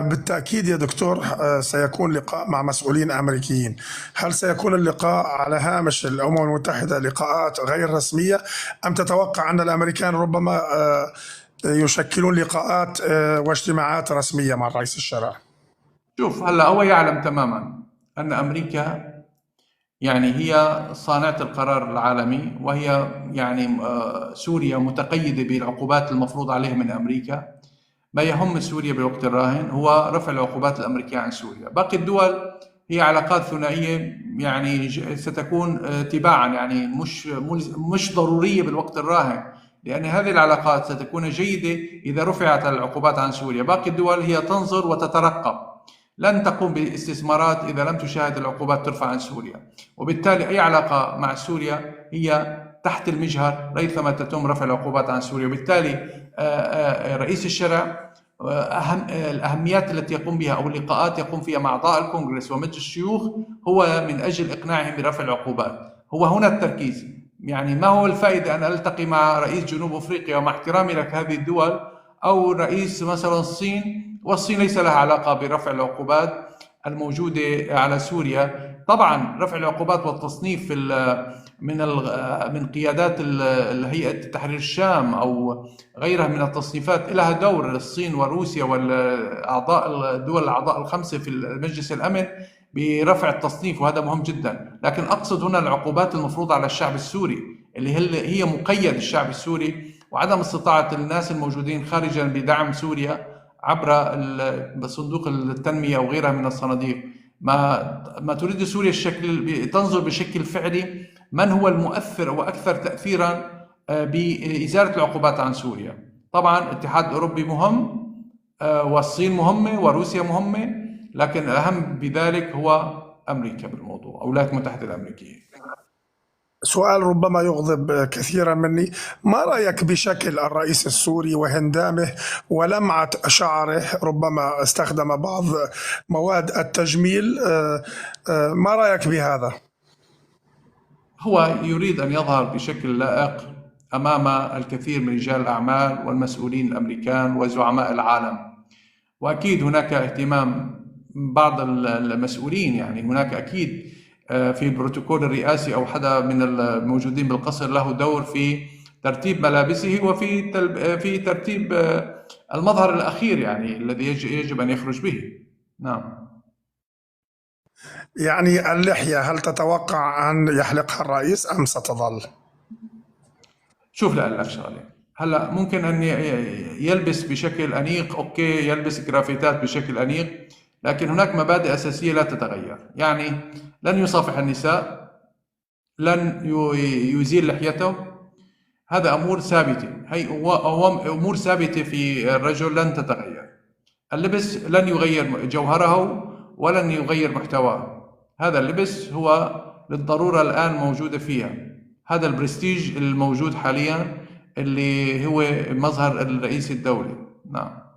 بالتأكيد يا دكتور، سيكون لقاء مع مسؤولين أمريكيين. هل سيكون اللقاء على هامش الأمم المتحدة لقاءات غير رسمية، أم تتوقع أن الأمريكان ربما يشكلون لقاءات واجتماعات رسمية مع الرئيس الشرع؟ شوف، هلا هو يعلم تماما أن أمريكا يعني هي صانعة القرار العالمي، وهي يعني سوريا متقيدة بالعقوبات المفروض عليها من أمريكا. ما يهم سوريا بالوقت الراهن هو رفع العقوبات الأمريكية عن سوريا. باقي الدول هي علاقات ثنائية، يعني ستكون تباعا، يعني مش ضرورية بالوقت الراهن، لأن هذه العلاقات ستكون جيدة إذا رفعت العقوبات عن سوريا. باقي الدول هي تنظر وتترقب، لن تقوم باستثمارات إذا لم تشاهد العقوبات ترفع عن سوريا، وبالتالي أي علاقة مع سوريا هي تحت المجهر ريثما تتم رفع العقوبات عن سوريا. وبالتالي رئيس الشرع الأهميات التي يقوم بها أو اللقاءات يقوم فيها مع أعضاء الكونغرس ومجلس الشيوخ هو من أجل إقناعهم برفع العقوبات. هو هنا التركيز. يعني ما هو الفائدة أن ألتقي مع رئيس جنوب أفريقيا، ومع احترامي لك هذه الدول، أو رئيس مثلا الصين، والصين ليس لها علاقة برفع العقوبات الموجودة على سوريا. طبعا رفع العقوبات والتصنيف من قيادات هيئة تحرير الشام أو غيرها من التصنيفات لها دور. الصين وروسيا والأعضاء الدول الأعضاء الخمسة في مجلس الأمن برفع التصنيف، وهذا مهم جدا. لكن أقصد هنا العقوبات المفروضة على الشعب السوري، اللي هي مقيد الشعب السوري، وعدم استطاعة الناس الموجودين خارجا بدعم سوريا عبر صندوق التنمية أو غيرها من الصناديق. ما تريد سوريا تنظر بشكل فعلي من هو المؤثر وأكثر تأثيرا بإزالة العقوبات عن سوريا. طبعا الاتحاد الأوروبي مهم، والصين مهمة، وروسيا مهمة، لكن الأهم بذلك هو أمريكا بالموضوع، أو الولايات المتحدة الأمريكية. سؤال ربما يغضب كثيرا مني، ما رأيك بشكل الرئيس السوري وهندامه ولمعة شعره؟ ربما استخدم بعض مواد التجميل. ما رأيك بهذا؟ هو يريد أن يظهر بشكل لائق أمام الكثير من رجال الأعمال والمسؤولين الأمريكان وزعماء العالم، وأكيد هناك اهتمام بعض المسؤولين. يعني هناك أكيد في البروتوكول الرئاسي أو حدا من الموجودين بالقصر له دور في ترتيب ملابسه وفي ترتيب المظهر الأخير، يعني الذي يجب أن يخرج به. نعم. يعني اللحية، هل تتوقع أن يحلقها الرئيس أم ستظل؟ شوف، لا لك شغله، هلا ممكن ان يلبس بشكل انيق، اوكي، يلبس جرافيتات بشكل انيق، لكن هناك مبادئ اساسيه لا تتغير. يعني لن يصافح النساء، لن يزيل لحيته، هذا امور ثابته، هي امور ثابته في الرجل لن تتغير. اللبس لن يغير جوهره ولن يغير محتواه. هذا اللبس هو للضروره الان موجوده فيها، هذا البرستيج الموجود حاليا اللي هو مظهر الرئيس الدولي. نعم.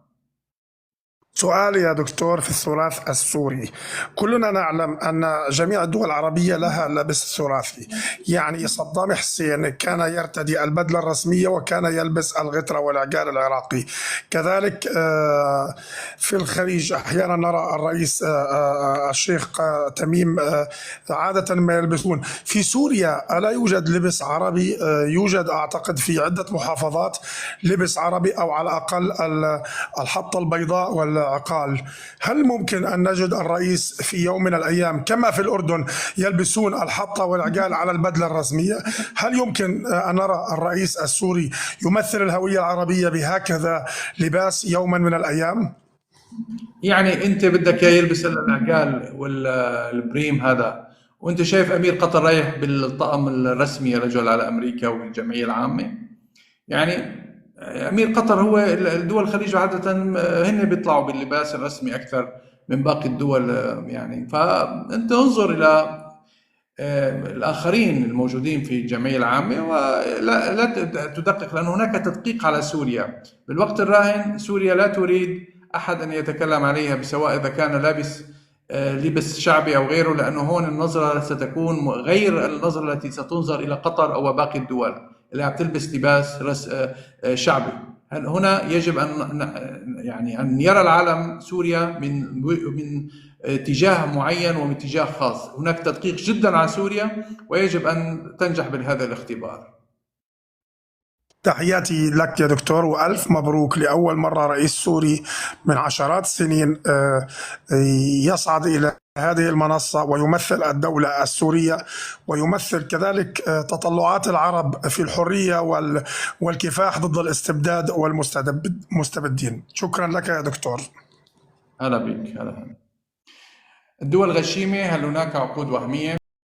سؤال يا دكتور، في الثلاث السوري كلنا نعلم أن جميع الدول العربية لها لبس ثلاثي. يعني صدام حسين كان يرتدي البدلة الرسمية وكان يلبس الغترة والعقال العراقي. كذلك في الخليج أحيانا نرى الرئيس الشيخ تميم عادة ما يلبسون. في سوريا ألا يوجد لبس عربي؟ يوجد أعتقد في عدة محافظات لبس عربي، أو على الأقل الحطة البيضاء والعقال. هل ممكن أن نجد الرئيس في يوم من الأيام كما في الأردن يلبسون الحطة والعقال على البدلة الرسمية؟ هل يمكن أن نرى الرئيس السوري يمثل الهوية العربية بهكذا لباس يوما من الأيام؟ يعني أنت بدك يلبس العقال والبريم هذا، وأنت شايف أمير قطر رايح بالطقم الرسمي رجل على أمريكا والجمعية العامة؟ يعني أمير قطر هو الدول الخليج عادة هن بيطلعوا باللباس الرسمي أكثر من باقي الدول. يعني فأنت انظر إلى الآخرين الموجودين في الجمعية العامة ولا تدقق، لأن هناك تدقيق على سوريا. بالوقت الراهن سوريا لا تريد أحد أن يتكلم عليها، سواء إذا كان لابس لبس شعبي أو غيره، لأنه هون النظرة ستكون غير النظرة التي ستنظر إلى قطر أو باقي الدول اللي عم تلبس لباس شعبي. هنا يجب أن يرى العالم سوريا من اتجاه معين ومن اتجاه خاص. هناك تدقيق جدا على سوريا ويجب أن تنجح بهذا الاختبار. تحياتي لك يا دكتور، وألف مبروك لأول مرة رئيس سوري من عشرات السنين يصعد إلى هذه المنصة ويمثل الدولة السورية، ويمثل كذلك تطلعات العرب في الحرية والكفاح ضد الاستبداد والمستبدين. شكرا لك يا دكتور. هلا بك. هلا. الدول غشيمة، هل هناك عقود وهمية؟